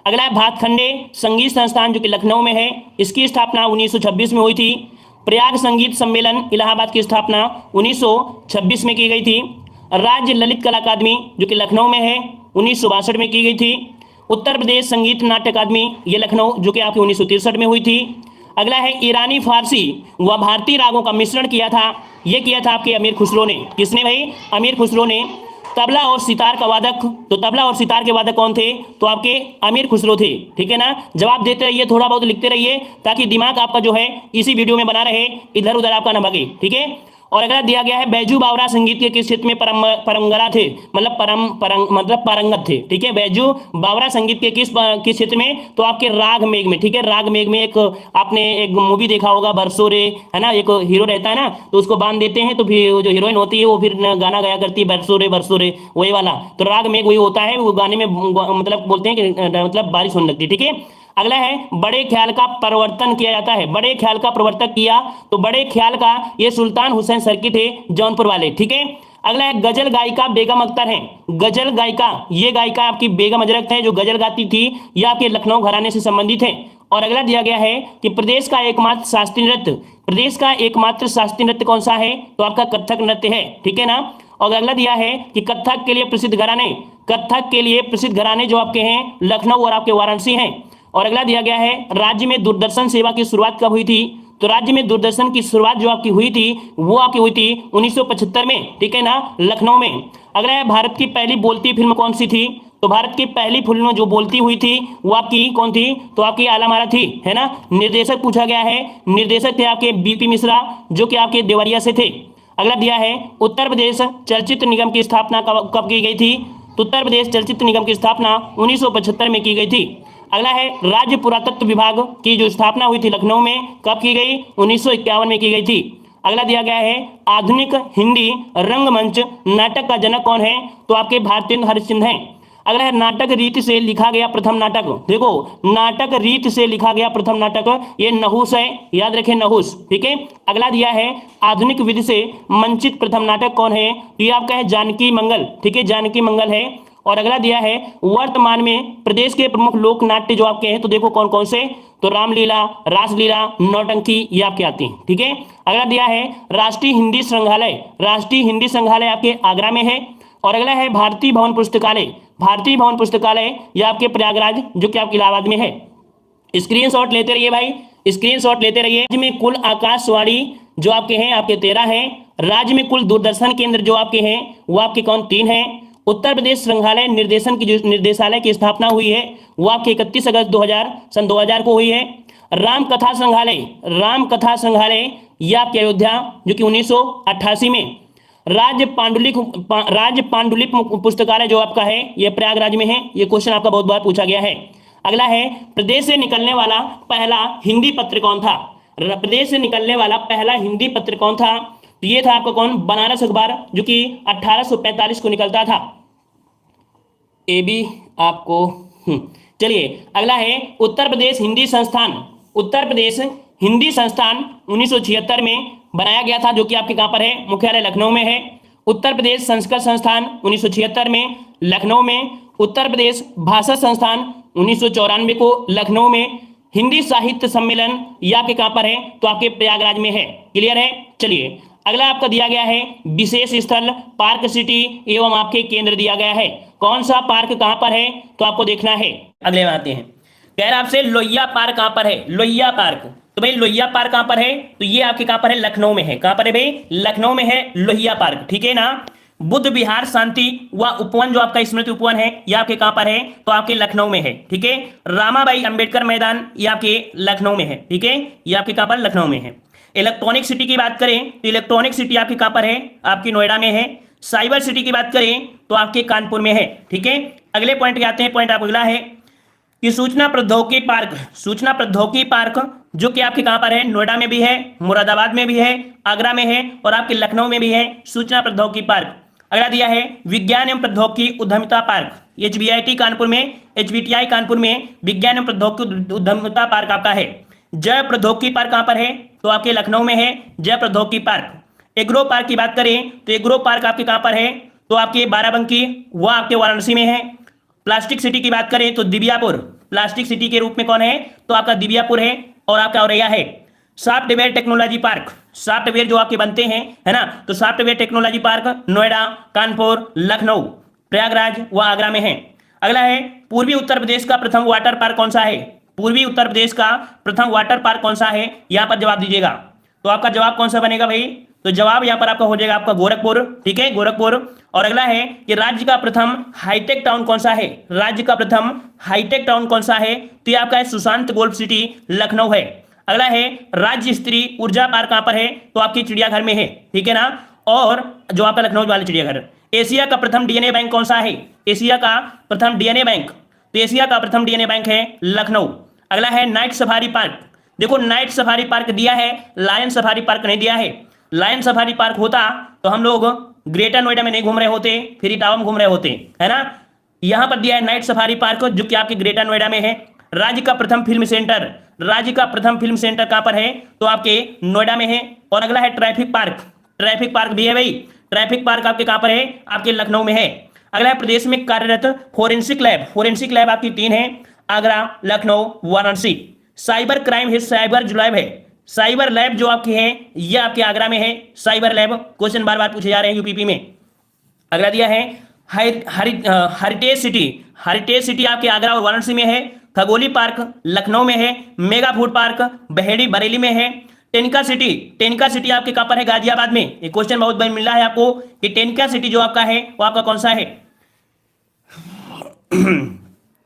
अगला है भातखंडे संगीत संस्थान जो कि लखनऊ में है, इसकी स्थापना 1926 में हुई थी। प्रयाग संगीत सम्मेलन इलाहाबाद की स्थापना 1926 में की गई थी। राज्य ललित कला अकादमी जो कि लखनऊ में है, 1962 में की गई थी। उत्तर प्रदेश संगीत नाट्य अकादमी ये लखनऊ जो कि आपकी 1963 में हुई थी। अगला है ईरानी फारसी व भारतीय रागों का मिश्रण किया था, ये किया था आपके अमीर खुसरो ने। किसने भाई, अमीर खुसरो ने। तबला और सितार का वादक, तो तबला और सितार के वादक कौन थे, तो आपके अमीर खुसरो थे। ठीक है ना, जवाब देते रहिए, थोड़ा बहुत लिखते रहिए ताकि दिमाग आपका जो है इसी वीडियो में बना रहे, इधर उधर आपका न भगे। ठीक है। और अगला दिया गया है बैजू बावरा संगीत के किस क्षेत्र में परंगरा थे, मतलब पारंगत थे। ठीक है, बैजू बावरा संगीत के किस क्षेत्र में, तो आपके राग मेघ में। ठीक है, राग मेघ में एक आपने एक मूवी देखा होगा बरसो रे, है ना, एक हीरो रहता है ना, तो उसको बांध देते हैं, तो फिर जो हीरोइन होती है वो फिर गाना गाया करती है बरसो रे वही वाला, तो राग मेघ वही होता है, वो गाने में मतलब बोलते हैं कि मतलब बारिश होने लगती है। ठीक है। अगला है बड़े ख्याल का प्रवर्तन किया जाता है, बड़े ख्याल का प्रवर्तक किया, तो बड़े ख्याल का ये सुल्तान हुसैन सर्की थे जौनपुर वाले। ठीक है। अगला है गजल गायिका बेगम अख्तर है, गजल गायिका ये गायिका आपकी बेगम अजरक है जो गजल गाती थी, ये आपके लखनऊ घराने से संबंधित है। और अगला दिया गया है कि प्रदेश का एकमात्र शास्त्रीय नृत्य कौन सा है, तो आपका कथक नृत्य है। ठीक है ना। और अगला दिया है कि कथक के लिए प्रसिद्ध घराने जो आपके हैं लखनऊ और आपके वाराणसी हैं। और अगला दिया गया है राज्य में दूरदर्शन सेवा की शुरुआत कब हुई थी, तो राज्य में दूरदर्शन की शुरुआत जो आपकी हुई थी वो आपकी हुई थी 1975 में। ठीक है ना, लखनऊ में। अगला है भारत की पहली बोलती फिल्म कौन सी थी, तो भारत की पहली फिल्म जो बोलती हुई थी वो आपकी कौन थी, तो आपकी आलामारा थी, है ना। निर्देशक पूछा गया है, निर्देशक थे आपके बीपी मिश्रा जो कि आपके देवरिया से थे। अगला दिया है उत्तर प्रदेश चलचित्र निगम की स्थापना कब की गई थी, तो उत्तर प्रदेश चलचित्र निगम की स्थापना 1975 में की गई थी। अगला है राज्य पुरातत्व विभाग की जो स्थापना हुई थी लखनऊ में कब की गई, 1951 में की गई थी। अगला दिया गया है आधुनिक हिंदी रंगमंच नाटक का जनक कौन है, तो आपके भारतेंद्र हरिश्चंद्र हैं। अगला है नाटक रीत से लिखा गया प्रथम नाटक, देखो नाटक रीत से लिखा गया प्रथम नाटक ये नहुस है, याद रखें नहुस। ठीक है। अगला दिया है आधुनिक विधि से मंचित प्रथम नाटक कौन है, तो ये आपका है जानकी मंगल। ठीक है, जानकी मंगल है। और अगला दिया है वर्तमान में प्रदेश के प्रमुख लोक नाट्य जो आपके हैं, तो देखो कौन कौन से, तो रामलीला, रासलीला, नौटंकी ये आपके आती हैं। ठीक है। अगला दिया है राष्ट्रीय हिंदी संग्रहालय आपके आगरा में है। और अगला है भारतीय भवन पुस्तकालय ये आपके प्रयागराज जो कि आपके इलाहाबाद में है। स्क्रीनशॉट लेते रहिए भाई, स्क्रीनशॉट लेते रहिए। राज्य में कुल आकाशवाणी जो आपके हैं आपके 13 हैं। राज्य में कुल दूरदर्शन केंद्र जो आपके हैं वो आपके कौन 3 हैं। उत्तर प्रदेश संग्रहालय निर्देशालय की स्थापना हुई है वो आपके 31 अगस्त 2000 को हुई है। रामकथा संग्रहालय ये आपके अयोध्या जो कि 1988 में। राज्य पांडुलिप पुस्तकालय जो आपका है ये प्रयागराज में है, ये क्वेश्चन आपका बहुत बार पूछा गया है। अगला है प्रदेश से निकलने वाला पहला हिंदी पत्र कौन था, प्रदेश से निकलने वाला पहला हिंदी पत्र कौन था, तो ये था आपका कौन, बनारस अखबार जो कि 1845 को निकलता था। ये भी आपको चलिए अगला है उत्तर प्रदेश हिंदी संस्थान 1976 में बनाया गया था जो कि आपके कहां पर है, मुख्यालय लखनऊ में है। उत्तर प्रदेश संस्कृत संस्थान 1976 में लखनऊ में। उत्तर प्रदेश भाषा संस्थान 1994 को लखनऊ में। हिंदी साहित्य सम्मेलन ये आपके कहां पर है, तो आपके प्रयागराज में है। क्लियर है। चलिए अगला आपका दिया गया है विशेष स्थल पार्क सिटी एवं आपके केंद्र दिया गया है। कौन सा पार्क कहां पर है, तो आपको देखना है। अगले में आते हैं, कह रहा आपसे लोहिया पार्क कहां पर है, लोहिया पार्क, तो भाई लोहिया पार्क कहां पर है, तो ये आपके कहां पर है, लखनऊ में है। कहां पर है भाई, लखनऊ में है लोहिया पार्क। ठीक है ना। बुद्ध विहार शांति व उपवन जो आपका स्मृति उपवन है ये आपके कहां पर है, तो आपके लखनऊ में है। ठीक है। रामाबाई अंबेडकर मैदान ये आपके लखनऊ में है। ठीक है, ये आपके कहां पर, लखनऊ में है। इलेक्ट्रॉनिक सिटी की बात करें तो इलेक्ट्रॉनिक सिटी आपके कहां पर है, आपकी नोएडा में है। साइबर सिटी की बात करें तो आपके कानपुर में है। ठीक है। अगले पॉइंट के आते हैं। पॉइंट आपको अगला है कि सूचना प्रौद्योगिकी पार्क जो कि आपके कहां पर है, नोएडा में भी है, मुरादाबाद में भी है, आगरा में है और आपके लखनऊ में भी है सूचना प्रौद्योगिकी पार्क। अगला दिया है विज्ञान एवं प्रौद्योगिकी उद्यमिता पार्क, HBIT कानपुर में, HBTI कानपुर में विज्ञान एवं प्रौद्योगिकी उद्यमिता पार्क आपका है। जय प्रौद्योगिकी पार्क कहां पर है? तो आपके लखनऊ में है जय प्रौद्योगिकी पार्क। एग्रो पार्क की बात करें तो एग्रो पार्क आपके कहां पर है? तो आपके बाराबंकी, वह आपके वाराणसी में है। प्लास्टिक सिटी की बात करें तो दिव्यापुर, प्लास्टिक सिटी के रूप में कौन है? तो आपका दिव्यापुर है और आपका औरैया है। सॉफ्टवेयर टेक्नोलॉजी पार्क, सॉफ्टवेयर जो आपके बनते हैं, है ना, तो software technology park Noida, Kanpur, Lucknow, Prayagraj व आगरा में है। अगला है पूर्वी उत्तर प्रदेश का प्रथम वाटर पार्क कौन सा है? पूर्वी उत्तर प्रदेश का प्रथम वाटर पार्क कौन सा है? यहां पर जवाब दीजिएगा। तो आपका जवाब कौन सा बनेगा भाई? तो जवाब यहां पर आपका हो जाएगा आपका गोरखपुर, ठीक है, गोरखपुर। और अगला है कि राज्य का प्रथम हाईटेक टाउन कौन सा है? राज्य का प्रथम हाईटेक टाउन कौन सा है? तो ये आपका है सुशांत गोल्फ सिटी, लखनऊ है। अगला है राज्य स्तरीय ऊर्जा पार्क कहां पर है? तो आपकी चिड़ियाघर में है, ठीक है ना। और जो आपका लखनऊ वाले चिड़ियाघर। एशिया का प्रथम डीएनए बैंक कौन सा है? एशिया का प्रथम डीएनए बैंक, तो एशिया का प्रथम डीएनए बैंक है लखनऊ। अगला है नाइट सफारी पार्क। देखो नाइट सफारी पार्क दिया है, लायन सफारी पार्क नहीं दिया है। लायन सफारी पार्क होता तो हम लोग ग्रेटर नोएडा में नहीं घूम रहे होते, फिर इटावा में घूम रहे होते, है ना। यहां पर दिया है नाइट सफारी पार्क जो कि आपके ग्रेटर नोएडा में है। राज्य का प्रथम फिल्म सेंटर, राज्य का प्रथम फिल्म सेंटर कहां पर है? तो आपके नोएडा में है। और अगला है ट्रैफिक पार्क, ट्रैफिक पार्क भी है भाई, ट्रैफिक पार्क आपके कहां पर है? आपके लखनऊ में है। अगला है प्रदेश में कार्यरत फोरेंसिक लैब, फोरेंसिक लैब आपकी 3 है, आगरा, लखनऊ, वाराणसी। साइबर क्राइम है, साइबर जो लैब है, साइबर लैब जो आपकी है ये आपके आगरा में है, साइबर लैब। क्वेश्चन बार बार पूछे जा रहे हैं यूपीपी में। अगला दिया है हेरिटेज सिटी, हेरिटेज सिटी आपके आगरा और वाराणसी में है। खगोली पार्क लखनऊ में है। Mega food park Baheri Bareilly में है। टेनिका सिटी, टेनिका सिटी आपके कहां पर है? गाजियाबाद में। ये क्वेश्चन बहुत बार मिल रहा है आपको कि टेनिका सिटी जो आपका है वो आपका कौन सा है?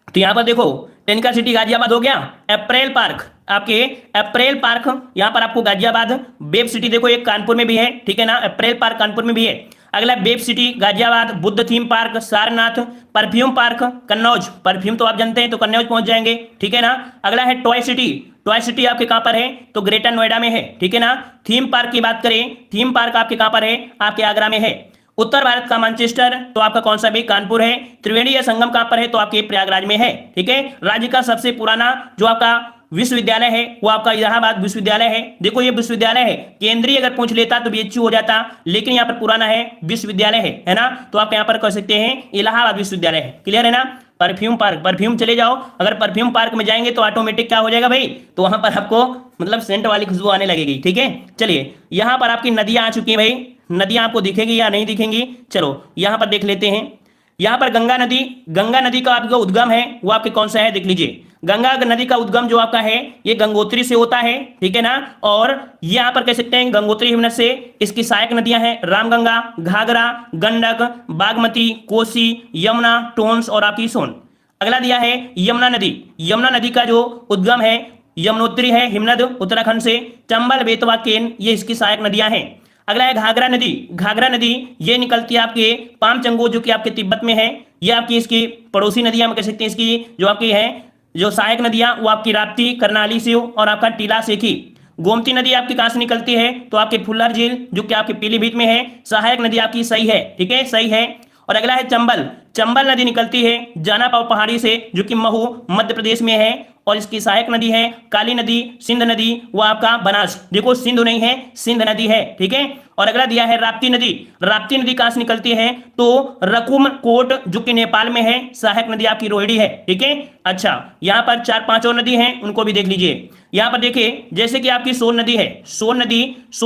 तो यहां पर देखो टेनिका सिटी गाजियाबाद हो गया। अप्रैल पार्क आपके, अप्रैल पार्क यहां पर आपको गाजियाबाद। बेब सिटी देखो एक कानपुर में भी है, ठीक है ना, अप्रैल पार्क कानपुर में भी है। अगला babe city Ghaziabad. Buddha theme park Sarnath. Perfume park Kannauj, perfume तो आप जानते हैं तो कन्नौज पहुंच जाएंगे, ठीक है ना। अगला है टॉय सिटी, टॉय सिटी आपके कहां पर है? तो ग्रेटर नोएडा में है, ठीक है ना। थीम पार्क की बात करें, थीम पार्क आपके कहां पर है? आपके आगरा में है। उत्तर भारत का मैनचेस्टर तो आपका कौन सा भी? कानपुर है। त्रिवेणी या संगम कहां पर है? तो आपके प्रयागराज में है, ठीक है। राज्य का सबसे पुराना जो आपका विश्वविद्यालय है वो आपका इलाहाबाद विश्वविद्यालय है। देखो ये विश्वविद्यालय है, केंद्रीय अगर पूछ लेता तो बीएचयू हो जाता, लेकिन यहाँ पर पुराना है, विश्वविद्यालय है ना। तो आप यहाँ पर कह सकते हैं इलाहाबाद विश्वविद्यालय है, क्लियर है ना। परफ्यूम पार्क, परफ्यूम चले जाओ, अगर परफ्यूम पार्क में जाएंगे तो ऑटोमेटिक क्या हो जाएगा भाई? तो वहां पर आपको मतलब सेंट वाली खुशबू आने लगेगी, ठीक है। चलिए यहाँ पर आपकी नदियां आ चुकी है भाई, नदियां आपको दिखेगी या नहीं दिखेंगी? चलो यहाँ पर देख लेते हैं। यहाँ पर गंगा नदी, गंगा नदी का आपका उद्गम है वो आपके कौन सा है? देख लीजिए, गंगा नदी का उद्गम जो आपका है ये गंगोत्री से होता है, ठीक है ना। और यहाँ पर कह सकते हैं गंगोत्री हिमनद से इसकी सहायक नदियां हैं रामगंगा, घाघरा, गंडक, बागमती, कोसी, यमुना, टोंस और आपकी सोन। अगला दिया है यमुना नदी, यमुना नदी का जो उद्गम है यमुनोत्री है, हिमनद उत्तराखंड से। चंबल, बेतवा, केन ये इसकी सहायक नदियां हैं। अगला है घाघरा नदी, घाघरा नदी ये निकलती है आपके पामचंगो जो कि आपके तिब्बत में है। ये आपकी इसकी पड़ोसी नदियां हम कह सकते हैं, इसकी जो आपकी है जो सहायक नदियां वो आपकी राप्ती, करनाली से और आपका टीला सेखी। गोमती नदी आपकी कहां से निकलती है? तो आपके फुल्लर झील जो कि आपके पीलीभीत में है, सहायक नदी आपकी सही है, ठीक है, सही है। और अगला है चंबल, चंबल नदी निकलती है जानापाव पहाड़ी से जो कि महू मध्य प्रदेश में है और इसकी सहायक नदी है काली नदी, सिंध नदी वो आपका बनास। देखो सिंधु नहीं है, सिंध नदी है, ठीक है। और अगला दिया है राप्ती नदी, राप्ती नदी कहां से निकलती है? तो रकुम कोट जो कि नेपाल में है, सहायक नदी आपकी रोहिणी है, ठीक है। अच्छा यहाँ पर 4-5 और नदी हैं, उनको भी देख लीजिए। यहाँ पर देखिए जैसे कि आपकी सोन नदी है, सोन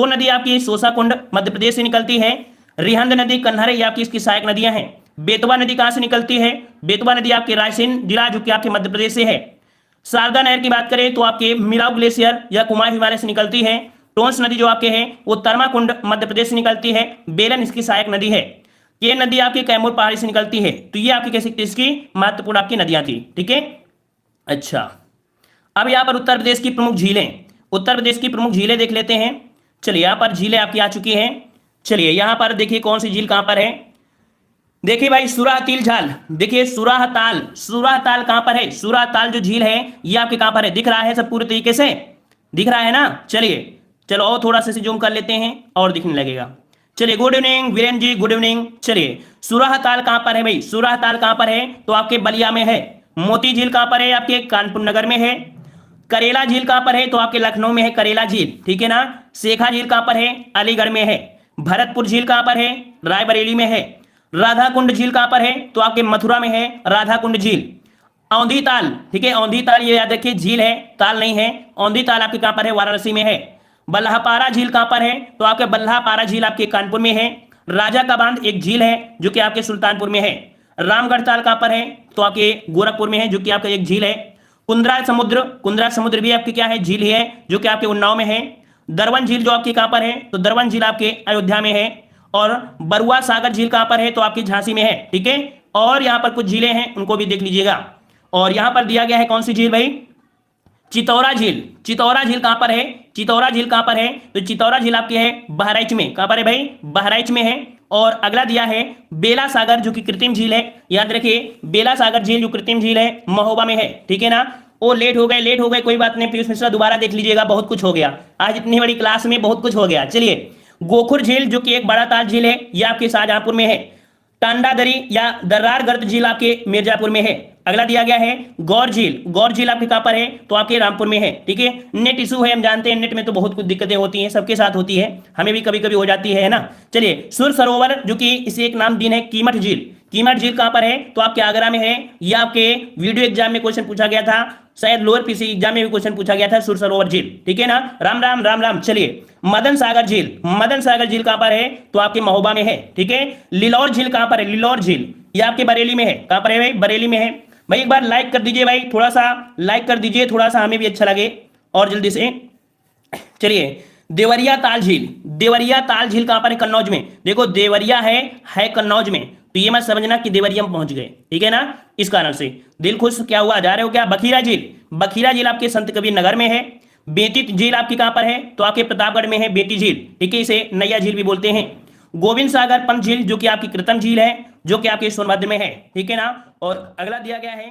नदी आपकी सोसाकुंड मध्य प्रदेश से निकलती है। रिहंद नदी, कन्हर ये आपकी इसकी सहायक नदियां हैं। बेतवा नदी कहां से निकलती है? बेतवा नदी आपके रायसेन जिला जो कि आपके मध्य प्रदेश से है। शारदा नहर की बात करें तो आपके मिराव ग्लेशियर या कुमार हिमालय से निकलती है। टोंस नदी जो आपके है वो तर्माकुंड मध्य प्रदेश से निकलती है। बेलन इसकी सहायक नदी है। केन नदी आपकी कैमूर पहाड़ी से निकलती है। तो ये आपकी कह सकते हैं इसकी महत्वपूर्ण आपकी नदियां थी, ठीक है। अच्छा अब यहाँ पर उत्तर प्रदेश की प्रमुख झीलें, उत्तर प्रदेश की प्रमुख झीलें देख लेते हैं। चलिए यहाँ पर झीलें आपकी आ चुकी हैं। चलिए यहाँ पर देखिए कौन सी झील कहां पर है। देखिए भाई सुराहतील झाल, देखिए सुराहताल, सुराहताल कहां पर है? सुराहताल जो झील है ये आपके कहां पर है? दिख रहा है सब पूरे तरीके से? दिख रहा है ना। चलिए चलो और थोड़ा सा जूम कर लेते हैं और दिखने लगेगा। चलिए गुड इवनिंग वीरेन जी, गुड इवनिंग। चलिए सुराहताल कहां पर है भाई? सुराहताल कहां पर है? तो आपके बलिया में है। मोती झील कहां पर है? आपके कानपुर नगर में है। करेला झील कहां पर है? तो आपके लखनऊ में है करेला झील, ठीक है ना। शेखा झील कहां पर है? अलीगढ़ में है। भरतपुर झील कहां पर है? रायबरेली में है। राधा कुंड झील कहां पर है? तो आपके मथुरा में है राधा कुंड झील। औंधी ताल, ठीक है, औंधी ताल ये याद रखिए, झील है, ताल नहीं है। औंधी ताल आपके कहां पर है? वाराणसी में है। बल्हापारा झील कहां पर है? तो आपके बल्हापारा झील आपके कानपुर में है। राजा का बांध एक झील है जो कि आपके सुल्तानपुर में है। रामगढ़ ताल कहां पर है? तो आपके गोरखपुर में है, जो कि आपका एक झील है। कुंद्रा समुद्र भी आपके क्या है? झील ही है, जो कि आपके उन्नाव में है। दरवन झील जो आपकी कहां पर है? तो दरवन झील आपके अयोध्या में है। और बरुआ सागर झील कहां पर है? तो आपकी झांसी में है, ठीक है। और यहां पर कुछ झीलें हैं, उनको भी देख लीजिएगा। और यहां पर दिया गया है कौन सी झील भाई? चितौरा झील। चितौरा झील कहां पर है? चितौरा झील कहां पर है? तो चितौरा झील आपकी है बहराइच में। कहां पर है भाई? बहराइच में है। और अगला दिया है बेला सागर, जो कि कृत्रिम झील है। याद रखिए बेला सागर झील जो कृत्रिम झील है महोबा में है, ठीक है ना। ओ लेट हो गए, कोई बात नहीं पीयूष मिश्रा, दोबारा देख लीजिएगा, बहुत कुछ हो गया आज इतनी बड़ी क्लास में, बहुत कुछ हो गया। चलिए गोखुर झील जो कि एक बड़ा ताल झील है, यह आपके शाहजहांपुर में है। टांडा दरी या दर्रार गर्द झील आपके मिर्जापुर में है। अगला दिया गया है गौर झील। गौर झील आपके कहां पर है? तो आपके रामपुर में है, ठीक है। नेट इशू है, हम जानते हैं, नेट में तो बहुत कुछ दिक्कतें होती हैं, सबके साथ होती है, हमें भी कभी कभी हो जाती है ना। चलिए सुर सरोवर जो कि इसे एक नाम दिन है कीमठ झील। कीमठ झील कहां पर है? तो आपके आगरा में है। यह आपके वीडियो एग्जाम में क्वेश्चन पूछा गया था, शायद लोअर पीसी एग्जाम में भी क्वेश्चन पूछा गया था, सुर सरोवर झील, ठीक है ना। राम राम राम राम। चलिए मदन सागर झील। मदन सागर झील कहां पर है? तो आपके महोबा में है, ठीक है। लिलौर झील कहां पर है? लिलौर झील यह आपके बरेली में है। कहां पर है भाई? बरेली में है। भाई एक बार लाइक कर दीजिए भाई, थोड़ा सा लाइक कर दीजिए, थोड़ा सा हमें भी अच्छा लगे और जल्दी से। चलिए देवरिया ताल झील। देवरिया ताल झील कहां पर है? कन्नौज में। देखो देवरिया है कन्नौज में, तो ये मत समझना कि देवरिया में पहुंच गए, ठीक है ना। इस कारण से दिल खुश क्या हुआ? जा रहे हो क्या? बखीरा झील। बखीरा झील आपके संत कबीर नगर में है। बेती झील आपकी कहां पर है? तो आपके प्रतापगढ़ में है बेती झील, ठीक है, इसे नैया झील भी बोलते हैं। गोविंद सागर पंत झील जो कि आपकी कृतम झील है, जो कि आपके सोनभद्र में है, ठीक है ना। और अगला दिया गया है